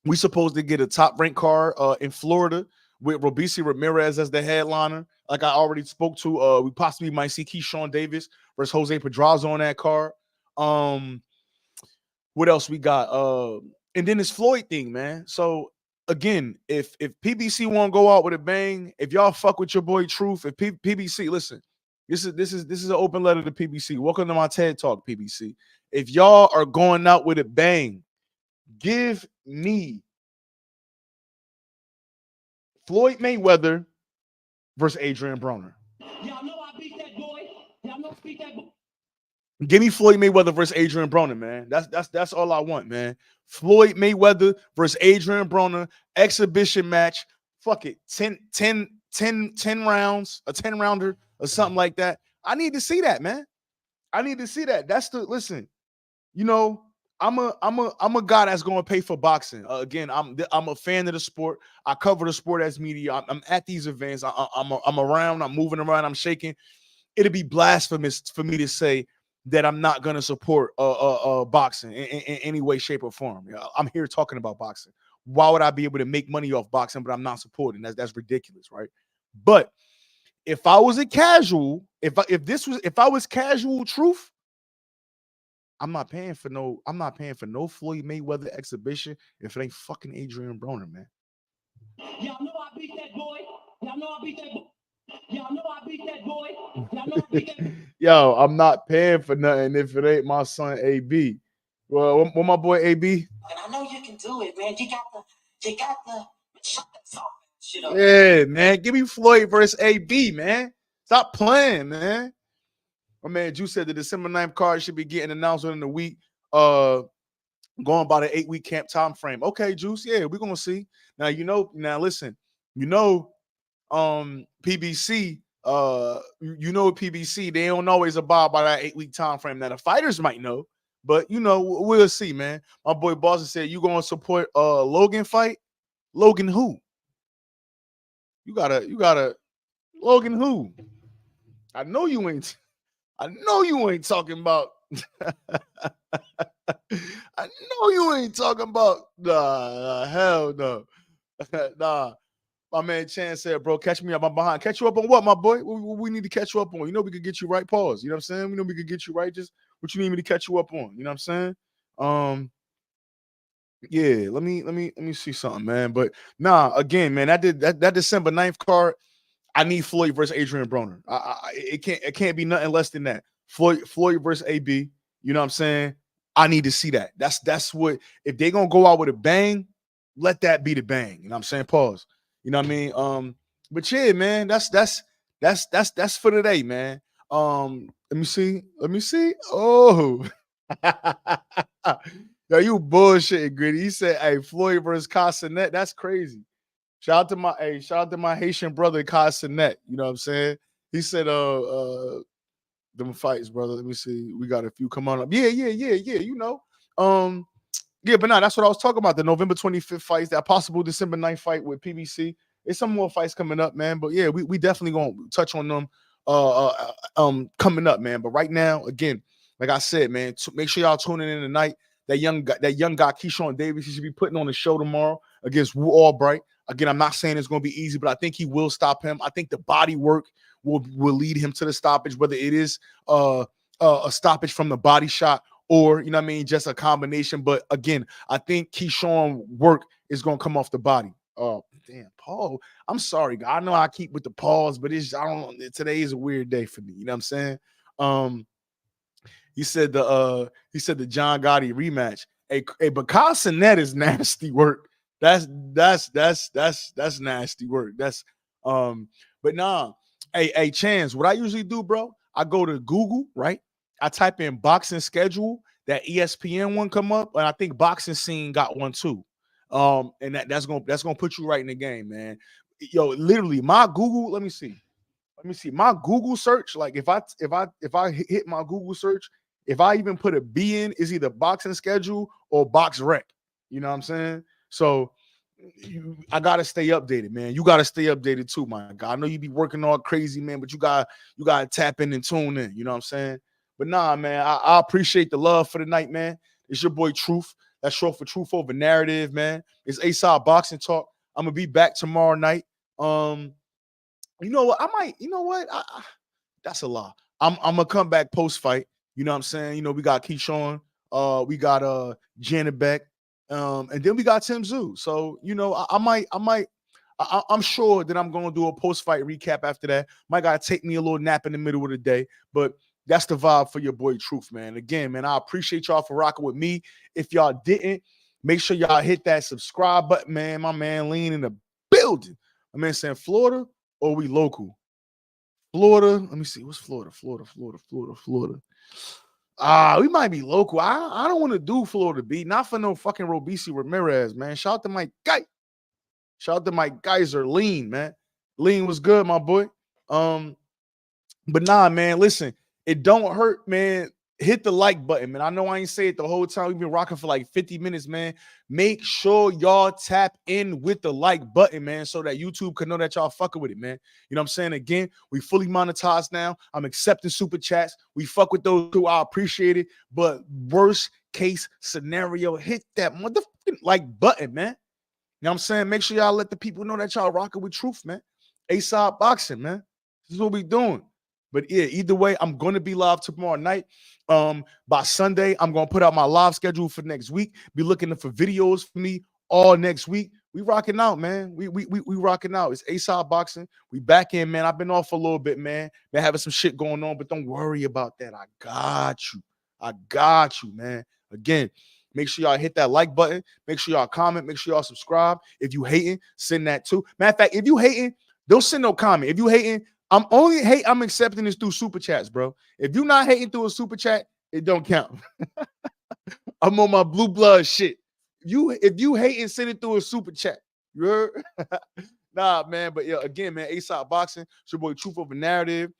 We supposed to get a top ranked card in Florida with Robeisy Ramirez as the headliner. Like I already spoke to, we possibly might see Keyshawn Davis versus Jose Pedraza on that card. What else we got? And then this Floyd thing, man. So again, if PBC won't go out with a bang, if y'all fuck with your boy Truth, if PBC, listen, this is an open letter to PBC. Welcome to my TED Talk, PBC. If y'all are going out with a bang, give me Floyd Mayweather versus Adrian Broner. Y'all know I beat that boy. Y'all know I beat that boy. Give me Floyd Mayweather versus Adrian Broner, man. That's all I want, man. Floyd Mayweather versus Adrian Broner, exhibition match. Fuck it. 10 rounds, a 10-rounder or something like that. I need to see that, man. I need to see that. Listen, you know, I'm a guy that's going to pay for boxing. Again, I'm a fan of the sport. I cover the sport as media. I'm at these events. I'm around. I'm moving around. I'm shaking. It'd be blasphemous for me to say that I'm not going to support boxing in any way, shape, or form. I'm here talking about boxing. Why would I be able to make money off boxing, but I'm not supporting? That's ridiculous, right? But if I was a casual, if I was casual Truth, I'm not paying for no Floyd Mayweather exhibition if it ain't fucking Adrian Broner, man. Y'all know I beat that boy. Y'all know I beat that boy. Y'all know I beat that boy. Y'all know I beat that boy. Yo, I'm not paying for nothing if it ain't my son AB. Well, what my boy AB? And I know you can do it, man. You got the shut that soft shit up. Yeah, man. Give me Floyd versus AB, man. Stop playing, man. My man Juice said the December 9th card should be getting announced within the week. Going by the 8-week camp time frame. Okay, Juice. Yeah, we're gonna see. Now listen, PBC, PBC, they don't always abide by that 8-week time frame. Now the fighters might know, but we'll see, man. My boy Boston said you gonna support Logan fight? Logan who? You gotta Logan who? I know you ain't talking about I know you ain't talking about hell no. Nah. My man Chan said, bro, catch me up. I'm behind. Catch you up on what, my boy? We need to catch you up on. We could get you right. Pause. You know what I'm saying? We know we could get you right. Just what you need me to catch you up on. You know what I'm saying? Yeah, let me see something, man. But nah, again, man, that December 9th card, I need Floyd versus Adrian Broner. It can't be nothing less than that. Floyd versus AB. You know what I'm saying? I need to see that. That's what, if they gonna go out with a bang, let that be the bang. You know what I'm saying? Pause. You know what I mean? But yeah, man, that's for today, man. Let me see. Oh, yo, you bullshitting, Gritty. He said, "Hey, Floyd versus Castanet. That's crazy." Shout out to my Haitian brother Castanet. You know what I'm saying? He said, them fights, brother. Let me see. We got a few coming up. Yeah. You know. Yeah, but no, that's what I was talking about. The November 25th fights, that possible December 9th fight with PBC. There's some more fights coming up, man. But yeah, we definitely gonna touch on them coming up, man. But right now, again, like I said, man, make sure y'all tuning in tonight. That young guy, Keyshawn Davis, he should be putting on a show tomorrow against Wu Albright. Again, I'm not saying it's going to be easy, but I think he will stop him. I think the body work will lead him to the stoppage, whether it is a stoppage from the body shot or, you know what I mean, just a combination. But again, I think Keyshawn work is going to come off the body. Oh, damn, Paul. I'm sorry, I know I keep with the pause, but today is a weird day for me. You know what I'm saying? He said the John Gotti rematch. But Kyle Sinet is nasty work. That's nasty work. But nah. Hey, Chance, what I usually do, bro, I go to Google, right? I type in boxing schedule, that ESPN one come up, and I think Boxing Scene got one too. And that's gonna put you right in the game, man. Yo, literally, my Google, let me see. My Google search, like if I hit my Google search, if I even put a B in, is either boxing schedule or box rec. You know what I'm saying? So I gotta stay updated, man. You gotta stay updated too, my guy. I know you be working all crazy, man, but you gotta tap in and tune in. You know what I'm saying? But nah, man, I appreciate the love for the night, man. It's your boy Truth. That's short for Truth Over Narrative, man. It's A-Side Boxing Talk. I'm gonna be back tomorrow night. You know what? That's a lie. I'm gonna come back post fight. You know what I'm saying? You know, we got Keyshawn, we got Janet Beck, and then we got Tim Tszyu. So, you know, I'm sure that I'm gonna do a post-fight recap after that. Might gotta take me a little nap in the middle of the day, but that's the vibe for your boy Truth, man. Again, man, I appreciate y'all for rocking with me. If y'all didn't, make sure y'all hit that subscribe button, man. My man Lean in the building. My man saying Florida or we local? Florida. Let me see. What's Florida? Florida. We might be local. I don't want to do Florida B. Not for no fucking Robisi Ramirez, man. Shout out to my guy. Shout out to my Geyser Lean, man. Lean was good, my boy. But nah, man, listen, it don't hurt, man. Hit the like button, man. I know I ain't say it the whole time. We've been rocking for like 50 minutes, man. Make sure y'all tap in with the like button, man, so that YouTube can know that y'all fucking with it, man. You know what I'm saying? Again, we fully monetized now. I'm accepting super chats. We fuck with those too. I appreciate it. But worst case scenario, hit that motherfucking like button, man. You know what I'm saying? Make sure y'all let the people know that y'all rocking with Truth, man. A-Side Boxing, man. This is what we doing. But yeah, either way, I'm going to be live tomorrow night. By Sunday, I'm going to put out my live schedule for next week. Be looking for videos for me all next week. We rocking out, man. We rocking out. It's A-Side Boxing. We back in, man. I've been off a little bit, man. Been having some shit going on, but don't worry about that. I got you, man. Again, make sure y'all hit that like button. Make sure y'all comment. Make sure y'all subscribe. If you hating, send that too. Matter of fact, if you hating, don't send no comment. If you hating, I'm accepting this through super chats, bro. If you're not hating through a super chat, it don't count. I'm on my blue blood shit. If you hating, send it through a super chat. You heard? Nah, man. But yeah, again, man, A-Side Boxing. It's your boy Truth Over Narrative.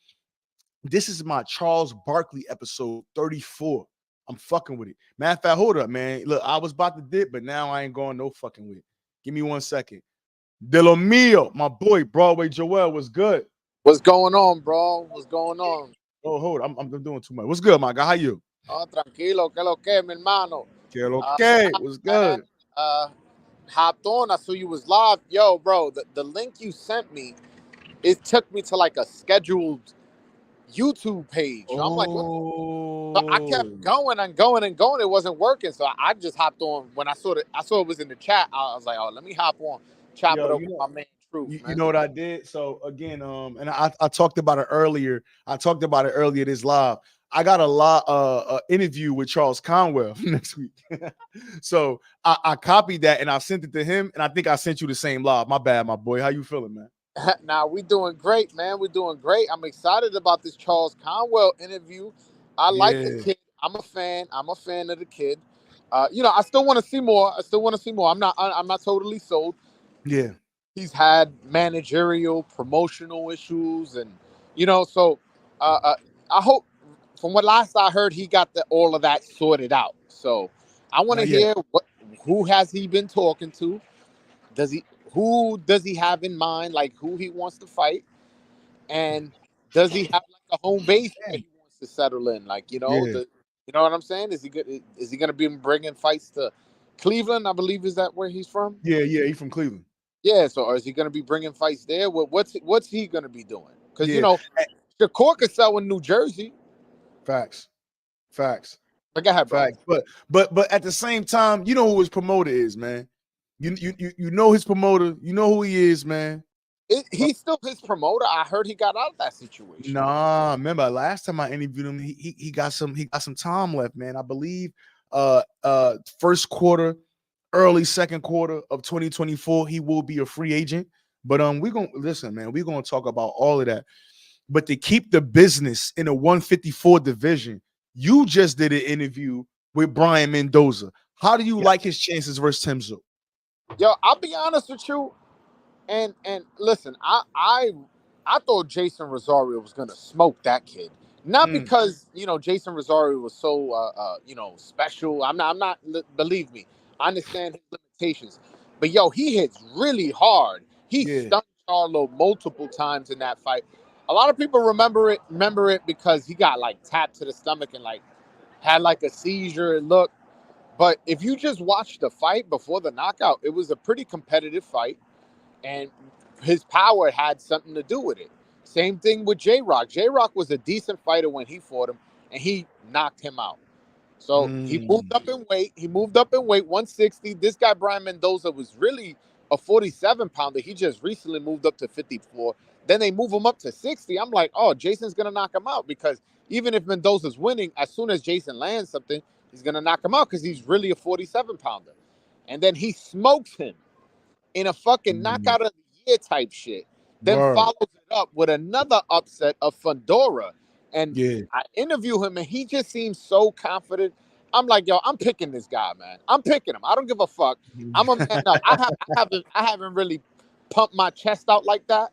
This is my Charles Barkley episode 34. I'm fucking with it. Matter of fact, hold up, man. Look, I was about to dip, but now I ain't going no fucking with it. Give me 1 second. De Lo Mio, my boy, Broadway Joel, was good. What's going on, bro? What's going on? Oh, hold on. I'm doing too much. What's good, my guy? How you? Oh, tranquilo. ¿Qué lo que, mi hermano? Que lo que? What's good? Hopped on. I saw you was live. Yo, bro, the link you sent me, it took me to like a scheduled YouTube page. So I'm like, what? So I kept going and going and going. It wasn't working. So I just hopped on. When I saw it was in the chat. I was like, oh, let me hop on. Chop it up with my man. You know what I did? So again, and I talked about it earlier. This live. I got a lot interview with Charles Conwell next week. So I copied that and I sent it to him, and I think I sent you the same live. My bad, my boy. How you feeling, man? Now we doing great, man. We're doing great. I'm excited about this Charles Conwell interview. I like the kid. I'm a fan of the kid. You know, I still want to see more. I'm not totally sold. Yeah. He's had managerial, promotional issues, and you know, so I hope. From what last I heard, he got all of that sorted out. So I want to hear who has he been talking to? Who does he have in mind? Like who he wants to fight? And Does he have like a home base where he wants to settle in? Like, you know, Yeah. you know what I'm saying? Is he good? Is he going to be bringing fights to Cleveland? I believe is that where he's from? Yeah, he from Cleveland. Yeah. So, or is he going to be bringing fights there? What's he going to be doing? Because Yeah. you know, Shakur could sell in New Jersey. Facts. But go ahead, bro. Facts. But at the same time, you know who his promoter is, man. You know his promoter. You know who he is, man. He's still his promoter. I heard he got out of that situation. Nah, remember last time I interviewed him, he got some time left, man. I believe first quarter, early second quarter of 2024, he will be a free agent. But we're gonna listen, man. We're gonna talk about all of that. But to keep the business in a 154 division, you just did an interview with Brian Mendoza. How do you like his chances versus Tim Tszyu? Yo, I'll be honest with you. And listen, I thought Jason Rosario was gonna smoke that kid. Not because you know Jason Rosario was so you know special. I'm not. Believe me, I understand his limitations. But yo, he hits really hard. He stunned Charlo multiple times in that fight. A lot of people remember it because he got like tapped to the stomach and like had like a seizure. Look, but if you just watch the fight before the knockout, it was a pretty competitive fight. And his power had something to do with it. Same thing with J-Rock. J-Rock was a decent fighter when he fought him, and he knocked him out. So he moved up in weight. 160. This guy, Brian Mendoza, was really a 47-pounder. He just recently moved up to 54. Then they move him up to 60. I'm like, oh, Jason's going to knock him out because even if Mendoza's winning, as soon as Jason lands something, he's going to knock him out because he's really a 47-pounder. And then he smokes him in a fucking knockout of the year type shit. Then follows it up with another upset of Fundora. And I interview him and he just seems so confident. I'm like, yo, I'm picking this guy, man. I'm picking him. I don't give a fuck. I'm a man up. I haven't really pumped my chest out like that.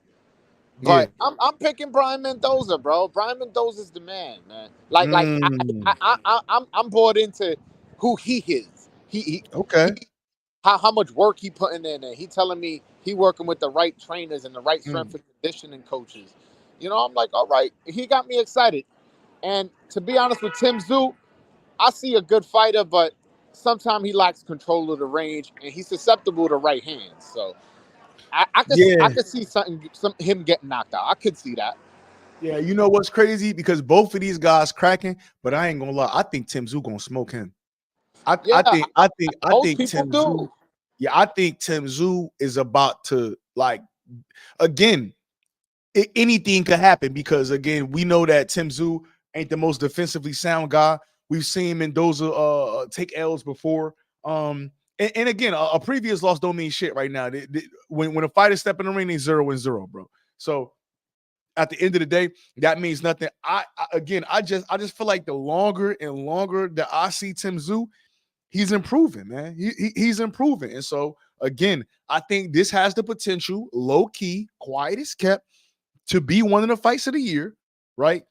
But I'm picking Brian Mendoza, bro. Brian Mendoza's the man. I'm bought into who he is. He how much work he putting in there. He telling me he working with the right trainers and the right strength and conditioning coaches. You know, I'm like, all right, he got me excited. And to be honest with Tim Tszyu, I see a good fighter, but sometimes he lacks control of the range and he's susceptible to right hands. So I could see him getting knocked out. I could see that. Yeah, you know what's crazy? Because both of these guys cracking, but I ain't gonna lie, I think Tim Tszyu gonna smoke him. I think Tim Tszyu. Yeah, I think Tim Tszyu is about to again. Anything could happen because again, we know that Tim Tszyu ain't the most defensively sound guy. We've seen Mendoza take L's before. And again, a previous loss don't mean shit right now. When a fighter step in the ring, they 0-0, bro. So at the end of the day, that means nothing. I just feel like the longer and longer that I see Tim Tszyu, he's improving, man. He's improving. And so, again, I think this has the potential, low key, quiet as kept, to be one of the fights of the year, right?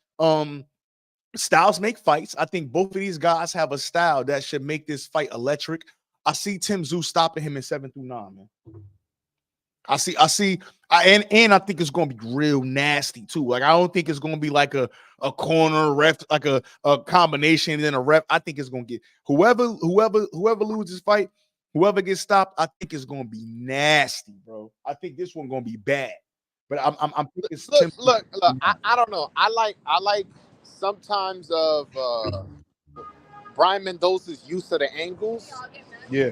Styles make fights. I think both of these guys have a style that should make this fight electric. I see Tim Tszyu stopping him in 7 through 9, man. I think it's gonna be real nasty too. Like, I don't think it's gonna be like a corner ref, like a combination and then a ref. I think it's gonna get whoever loses fight, whoever gets stopped, I think it's gonna be nasty, bro. I think this one gonna be bad. But I'm thinking look. I don't know. I like sometimes of Brian Mendoza's use of the angles. Yeah.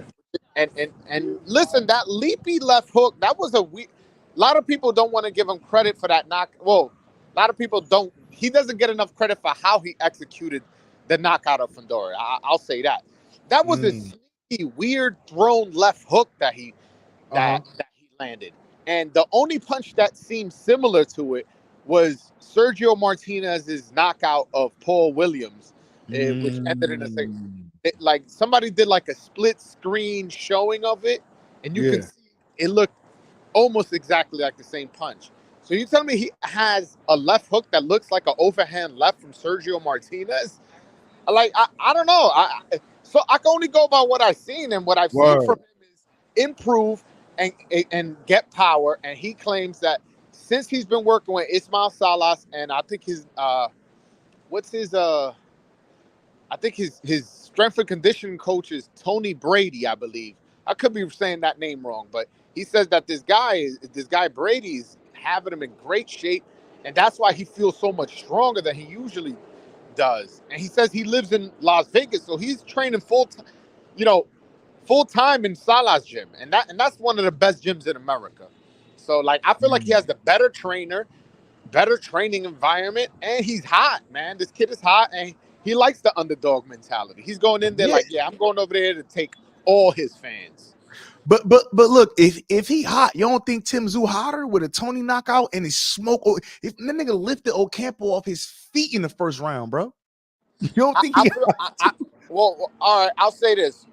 And listen, that leapy left hook, that was a lot of people don't want to give him credit for that knock. Well, a lot of people don't. He doesn't get enough credit for how he executed the knockout of Fundora. I'll say that. That was a sneaky, weird thrown left hook that he landed. And the only punch that seemed similar to it was Sergio Martinez's knockout of Paul Williams, which ended in a second. Like somebody did like a split screen showing of it, and you can see it looked almost exactly like the same punch. So you tell me he has a left hook that looks like an overhand left from Sergio Martinez? Like I don't know. So I can only go by what I've seen, and what I've seen from him is improve and get power. And he claims that since he's been working with Ismail Salas, and I think his what's his I think his strength and conditioning coach is Tony Brady, I believe. I could be saying that name wrong, but he says that this guy Brady's having him in great shape, and that's why he feels so much stronger than he usually does. And he says he lives in Las Vegas, so he's training full time in Salah's gym, and that's one of the best gyms in America. So like I feel like he has the better trainer, better training environment, and he's hot, man. This kid is hot, and he likes the underdog mentality. He's going in there like, yeah, I'm going over there to take all his fans. But look, if he hot, you don't think Tim Tszyu hotter with a Tony knockout and his smoke? If that nigga lifted Ocampo off his feet in the first round, bro, you don't think he? Well, all right. I'll say this: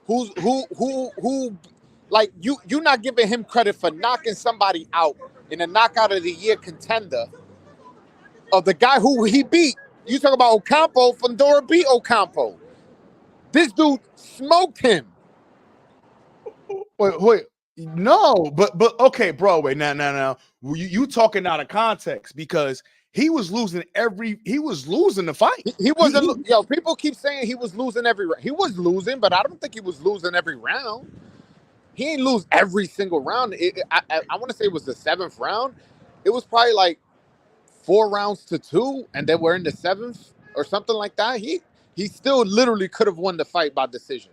who? Like you're not giving him credit for knocking somebody out in a knockout of the year contender of the guy who he beat. You talk about Ocampo. Fundora beat Ocampo. This dude smoked him. Wait, no, but okay, bro. Wait, now, you talking out of context because he was losing the fight. He wasn't. Yo, people keep saying he was losing every round. He was losing, but I don't think he was losing every round. He ain't lose every single round. I want to say it was the 7th round. It was probably like 4 rounds to 2, and then we're in the 7th or something like that. He still literally could have won the fight by decision.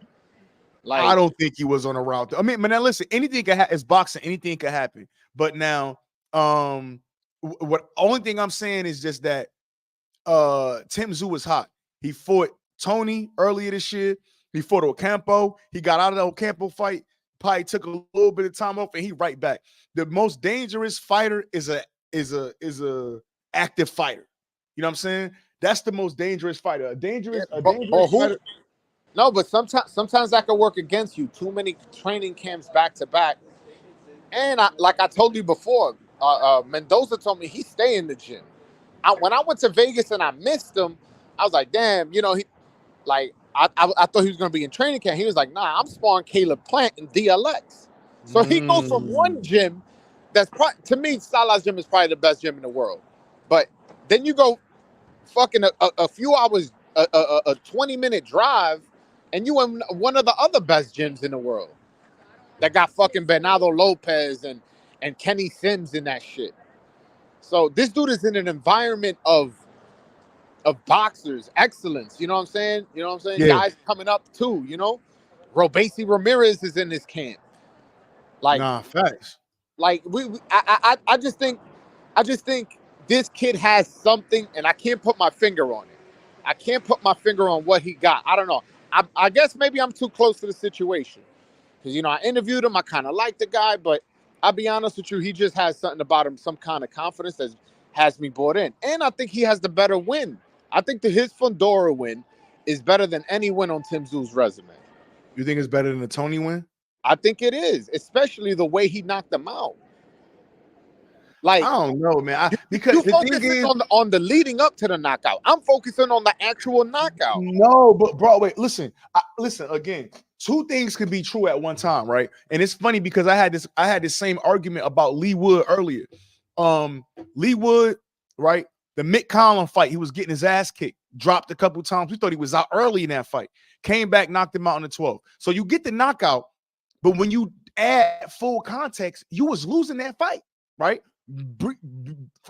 Like I don't think he was on a route. I mean, but now listen, anything can happen. It's boxing. Anything can happen. But now, what only thing I'm saying is just that Tim Tszyu was hot. He fought Tony earlier this year. He fought Ocampo. He got out of the Ocampo fight. Probably took a little bit of time off, and he right back. The most dangerous fighter is a active fighter. You know what I'm saying? That's the most dangerous fighter. A dangerous fighter. No, but sometimes that could work against you. Too many training camps back to back. And like I told you before, Mendoza told me he stay in the gym. When I went to Vegas and I missed him, I was like, damn, I thought he was going to be in training camp. He was like, nah, I'm sparring Caleb Plant in DLX. So he goes from one gym to me, Salah's gym is probably the best gym in the world. But then you go fucking a few hours, a 20-minute drive, and you in one of the other best gyms in the world that got fucking Bernardo Lopez and Kenny Sims in that shit. So this dude is in an environment of boxers, excellence. You know what I'm saying? Yeah. Guys coming up too, Robesi Ramirez is in this camp. Like, nah, facts. Like I just think this kid has something, and I can't put my finger on it. I can't put my finger on what he got. I don't know. I guess maybe I'm too close to the situation because I interviewed him. I kind of like the guy, but I'll be honest with you, he just has something about him, some kind of confidence that has me bought in. And I think he has the better win. I think that his Fundora win is better than any win on Tim Tszyu's resume. You think it's better than the Tony win? I think it is, especially the way he knocked him out. Like, I don't know, man. Because you the thing focusing is, on the leading up to the knockout. I'm focusing on the actual knockout. No, but bro, wait, listen. Listen again. 2 things could be true at one time, right? And it's funny because I had this same argument about Lee Wood earlier. Lee Wood, right? The Mick Collin fight, he was getting his ass kicked, dropped a couple times. We thought he was out early in that fight. Came back, knocked him out in the 12th. So you get the knockout, but when you add full context, you was losing that fight, right?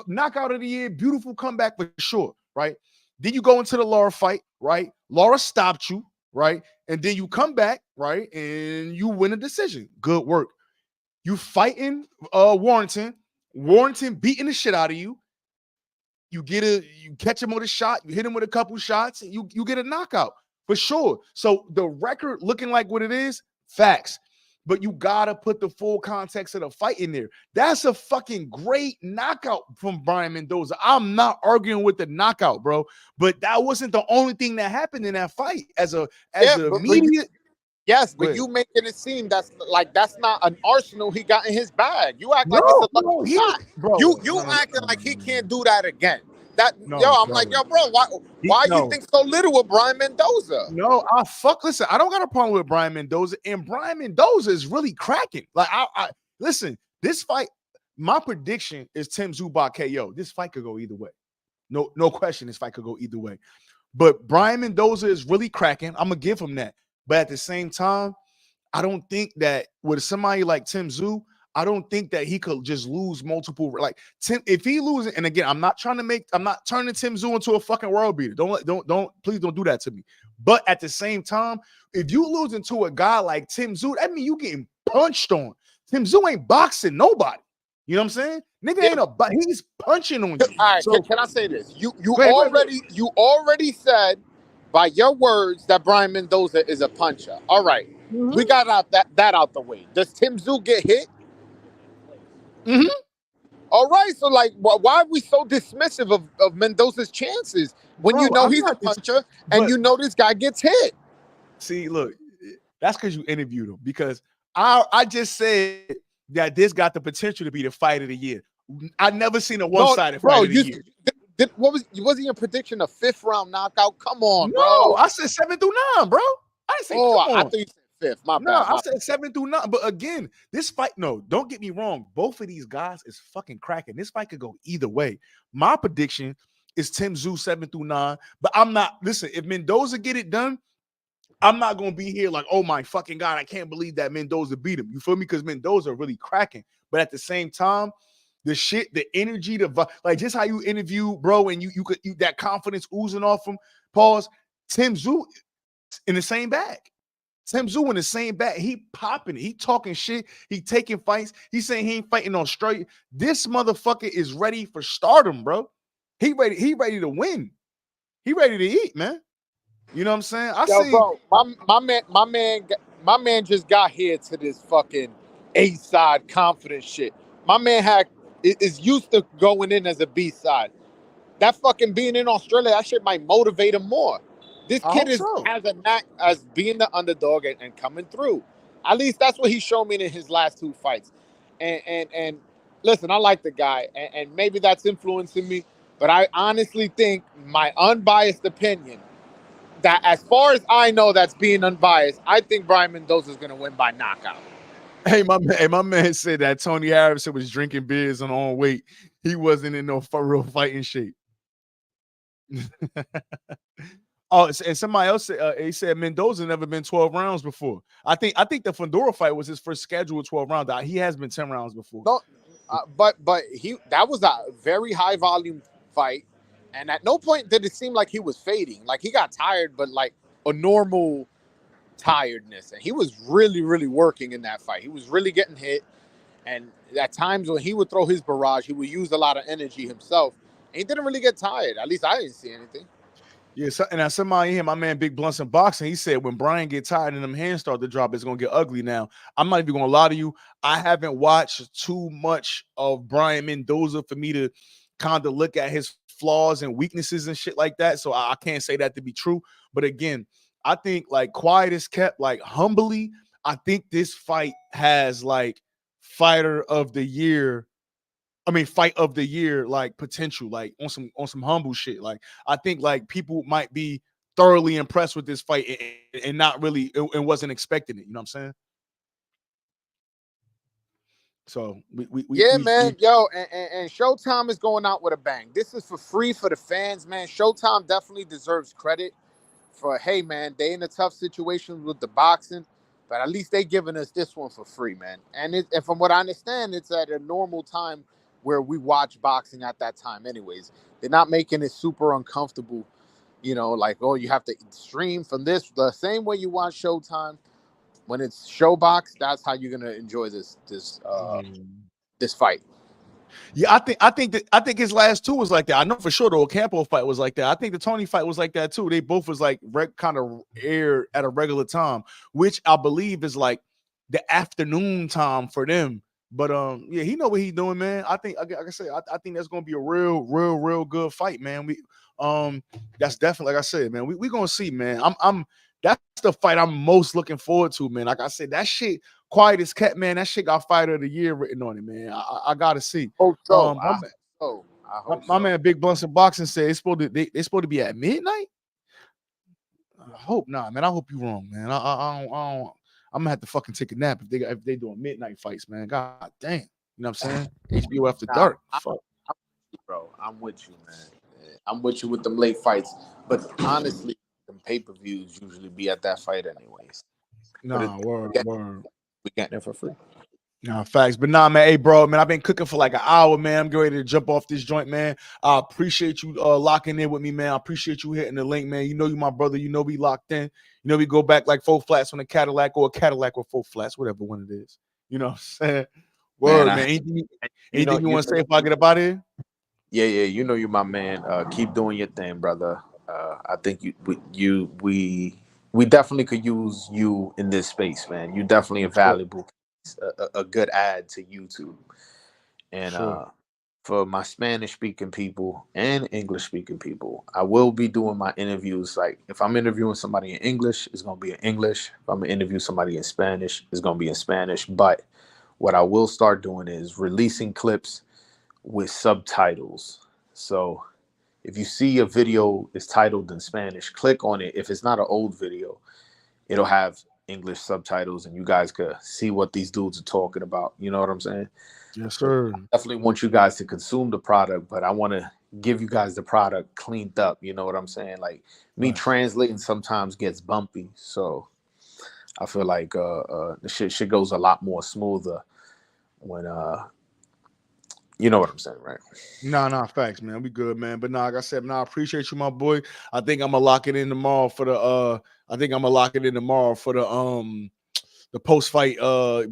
Knockout of the year, beautiful comeback for sure, right? Then you go into the Lara fight, right? Lara stopped you, right? And then you come back, right? And you win a decision. Good work. You fighting Warrington beating the shit out of you. You catch him with a shot, you hit him with a couple shots, and you get a knockout for sure. So the record looking like what it is, facts. But you gotta put the full context of the fight in there. That's a fucking great knockout from Brian Mendoza. I'm not arguing with the knockout, bro. But that wasn't the only thing that happened in that fight. As a media. Yes, but you making it seem that's not an arsenal he got in his bag. You act like it's a lucky shot. Bro, you acting like he can't do that again. Like, bro, why you think so little with Brian Mendoza? No, listen, I don't got a problem with Brian Mendoza, and Brian Mendoza is really cracking. Like, listen, this fight, my prediction is Tim Tszyu by KO. This fight could go either way. No question. This fight could go either way. But Brian Mendoza is really cracking. I'm gonna give him that. But at the same time, I don't think that with somebody like Tim Tszyu, I don't think that he could just lose multiple. Like Tim, if he loses, and again, I'm not turning Tim Tszyu into a fucking world beater. Please don't do that to me. But at the same time, if you lose into a guy like Tim Tszyu, that means you getting punched on. Tim Tszyu ain't boxing nobody. You know what I'm saying? Nigga ain't he's punching on you. All right, So, can I say this? You Go ahead. you already said by your words that Brian Mendoza is a puncher. All right. Mhm. We got that out the way. Does Tim Tszyu get hit? Mhm. All right, so like, why are we so dismissive of Mendoza's chances when Bro, you know I'm he's a not puncher and but- you know this guy gets hit? See, look, that's because you interviewed him. Because I just said that this got the potential to be the fight of the year. I never seen a one-sided fight of the year. Wasn't your prediction a 5th round knockout? Come on, No, bro. I said 7 through 9, bro. I didn't say Oh, come on. I thought you said 5th. My No, bad. I said 7 through 9. But again, this fight, no, don't get me wrong. Both of these guys is fucking cracking. This fight could go either way. My prediction is Tim Tszyu 7 through 9. But I'm not, listen, if Mendoza get it done, I'm not going to be here like, oh my fucking God, I can't believe that Mendoza beat him. You feel me? Because Mendoza really cracking. But at the same time, the shit, the energy, like just how you interview, bro, and you that confidence oozing off him. Pause. Tim Tszyu in the same bag. Tim Tszyu in the same bag. He popping it. He talking shit. He taking fights. He saying he ain't fighting on straight. This motherfucker is ready for stardom, bro. He ready to win. He ready to eat, man. You know what I'm saying? Bro, my man just got here to this fucking A-side confidence shit. My man is used to going in as a B-side. That fucking being in Australia, that shit might motivate him more. This kid has a knack as being the underdog and coming through. At least that's what he showed me in his last 2 fights. And listen, I like the guy, and maybe that's influencing me, but I honestly think, my unbiased opinion, that as far as I know, that's being unbiased, I think Brian Mendoza is going to win by knockout. Hey, my man said that Tony Harrison was drinking beers on weight. He wasn't in no real fighting shape. Oh, and somebody else said he said Mendoza never been 12 rounds before. I think the Fundora fight was his first scheduled 12 rounds. He has been 10 rounds before. No, but that was a very high volume fight, and at no point did it seem like he was fading. Like, he got tired, but like a normal tiredness, and he was really, really working in that fight. He was really getting hit, and at times when he would throw his barrage, he would use a lot of energy himself, and he didn't really get tired. At least I didn't see anything. Yeah, and somebody here, my man Big Blunts in boxing, he said when Brian get tired and them hands start to drop, it's gonna get ugly. Now, I'm not even gonna lie to you. I haven't watched too much of Brian Mendoza for me to kind of look at his flaws and weaknesses and shit like that. So I can't say that to be true. But again, I think like quiet is kept, like humbly, I think this fight has like fight of the year like potential, like on some humble shit. Like I think like people might be thoroughly impressed with this fight and not really and wasn't expecting it. You know what I'm saying? So man. Yo, and Showtime is going out with a bang. This is for free for the fans, man. Showtime definitely deserves credit for, hey man, they in a tough situation with the boxing, but at least they giving us this one for free, man. And from what I understand, it's at a normal time where we watch boxing at that time anyways. They're not making it super uncomfortable, you know, like, oh, you have to stream from this. The same way you watch Showtime, when it's Showbox, that's how you're gonna enjoy this fight. Yeah, I think his last 2 was like that. I know for sure the Ocampo fight was like that. I think the Tony fight was like that too. They both was like kind of aired at a regular time, which I believe is like the afternoon time for them. But yeah, he know what he's doing, man. I think, like I said, I think that's gonna be a real good fight, man. That's definitely, like I said, man. We gonna see, man. That's the fight I'm most looking forward to, man. Like I said, that shit, quiet as kept, man. That shit got fight of the year written on it, man. I gotta see. Hope so. My man Big Blunts in boxing said they supposed to be at midnight. I hope not, man. I hope you're wrong, man. I don't. I'm gonna have to fucking take a nap if they doing midnight fights, man. God damn. You know You know what I'm saying? HBO After Nah, Dark. Fuck. bro, I'm with you, man. I'm with you with them late fights. But honestly, them pay-per-views usually be at that fight anyways. But Nah, word. we getting it for free. Nah, facts. But nah, man. Hey, bro, man, I've been cooking for like an hour, man. I'm getting ready to jump off this joint, man. I appreciate you locking in with me, man. I appreciate you hitting the link, man. You know you my brother. You know we locked in. You know we go back like 4 flats on a Cadillac or a Cadillac with 4 flats, whatever one it is. You know what I'm saying? Word, man. Anything you want to say if I get up out of here? Yeah. You know you my man. Keep doing your thing, brother. I think we definitely could use you in this space, man. You definitely a valuable, a good add to YouTube. And Sure. for my Spanish speaking people and English speaking people, I will be doing my interviews. Like if I'm interviewing somebody in English, it's gonna be in English. If I'm gonna interview somebody in Spanish, it's gonna be in Spanish. But what I will start doing is releasing clips with subtitles. So if you see a video is titled in Spanish, click on it. If it's not an old video, it'll have English subtitles and you guys could see what these dudes are talking about. You know what I'm saying? Yes, sir. I definitely want you guys to consume the product, but I want to give you guys the product cleaned up. You know what I'm saying? Like me translating sometimes gets bumpy. So I feel like the shit goes a lot more smoother when you know what I'm saying, right? Nah, facts, man. We good, man. But nah, like I said, I appreciate you, my boy. I think I'm gonna lock it in tomorrow for the the post-fight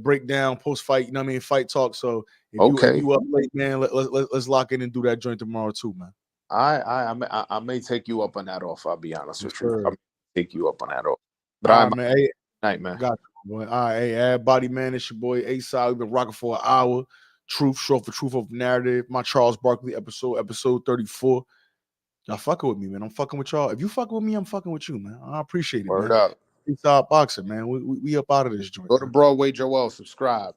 breakdown, post-fight, you know what I mean, fight talk. So if you up late, man, let's lock in and do that joint tomorrow too, man. I may take you up on that offer. I'll be honest with you. I may take you up on that offer. But all right, man. Hey, night, man. Got you, boy. All right, hey, everybody, man. It's your boy A-Side. We've been rocking for an hour. Truth, short for Truth of Narrative. My Charles Barkley episode 34. Y'all fucking with me, man. I'm fucking with y'all. If you fucking with me, I'm fucking with you, man. I appreciate it, Word man. up. A-Side Boxing, man. We up out of this joint. Go to Broadway Joel. Subscribe.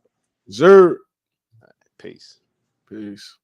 Zer. Peace. Peace.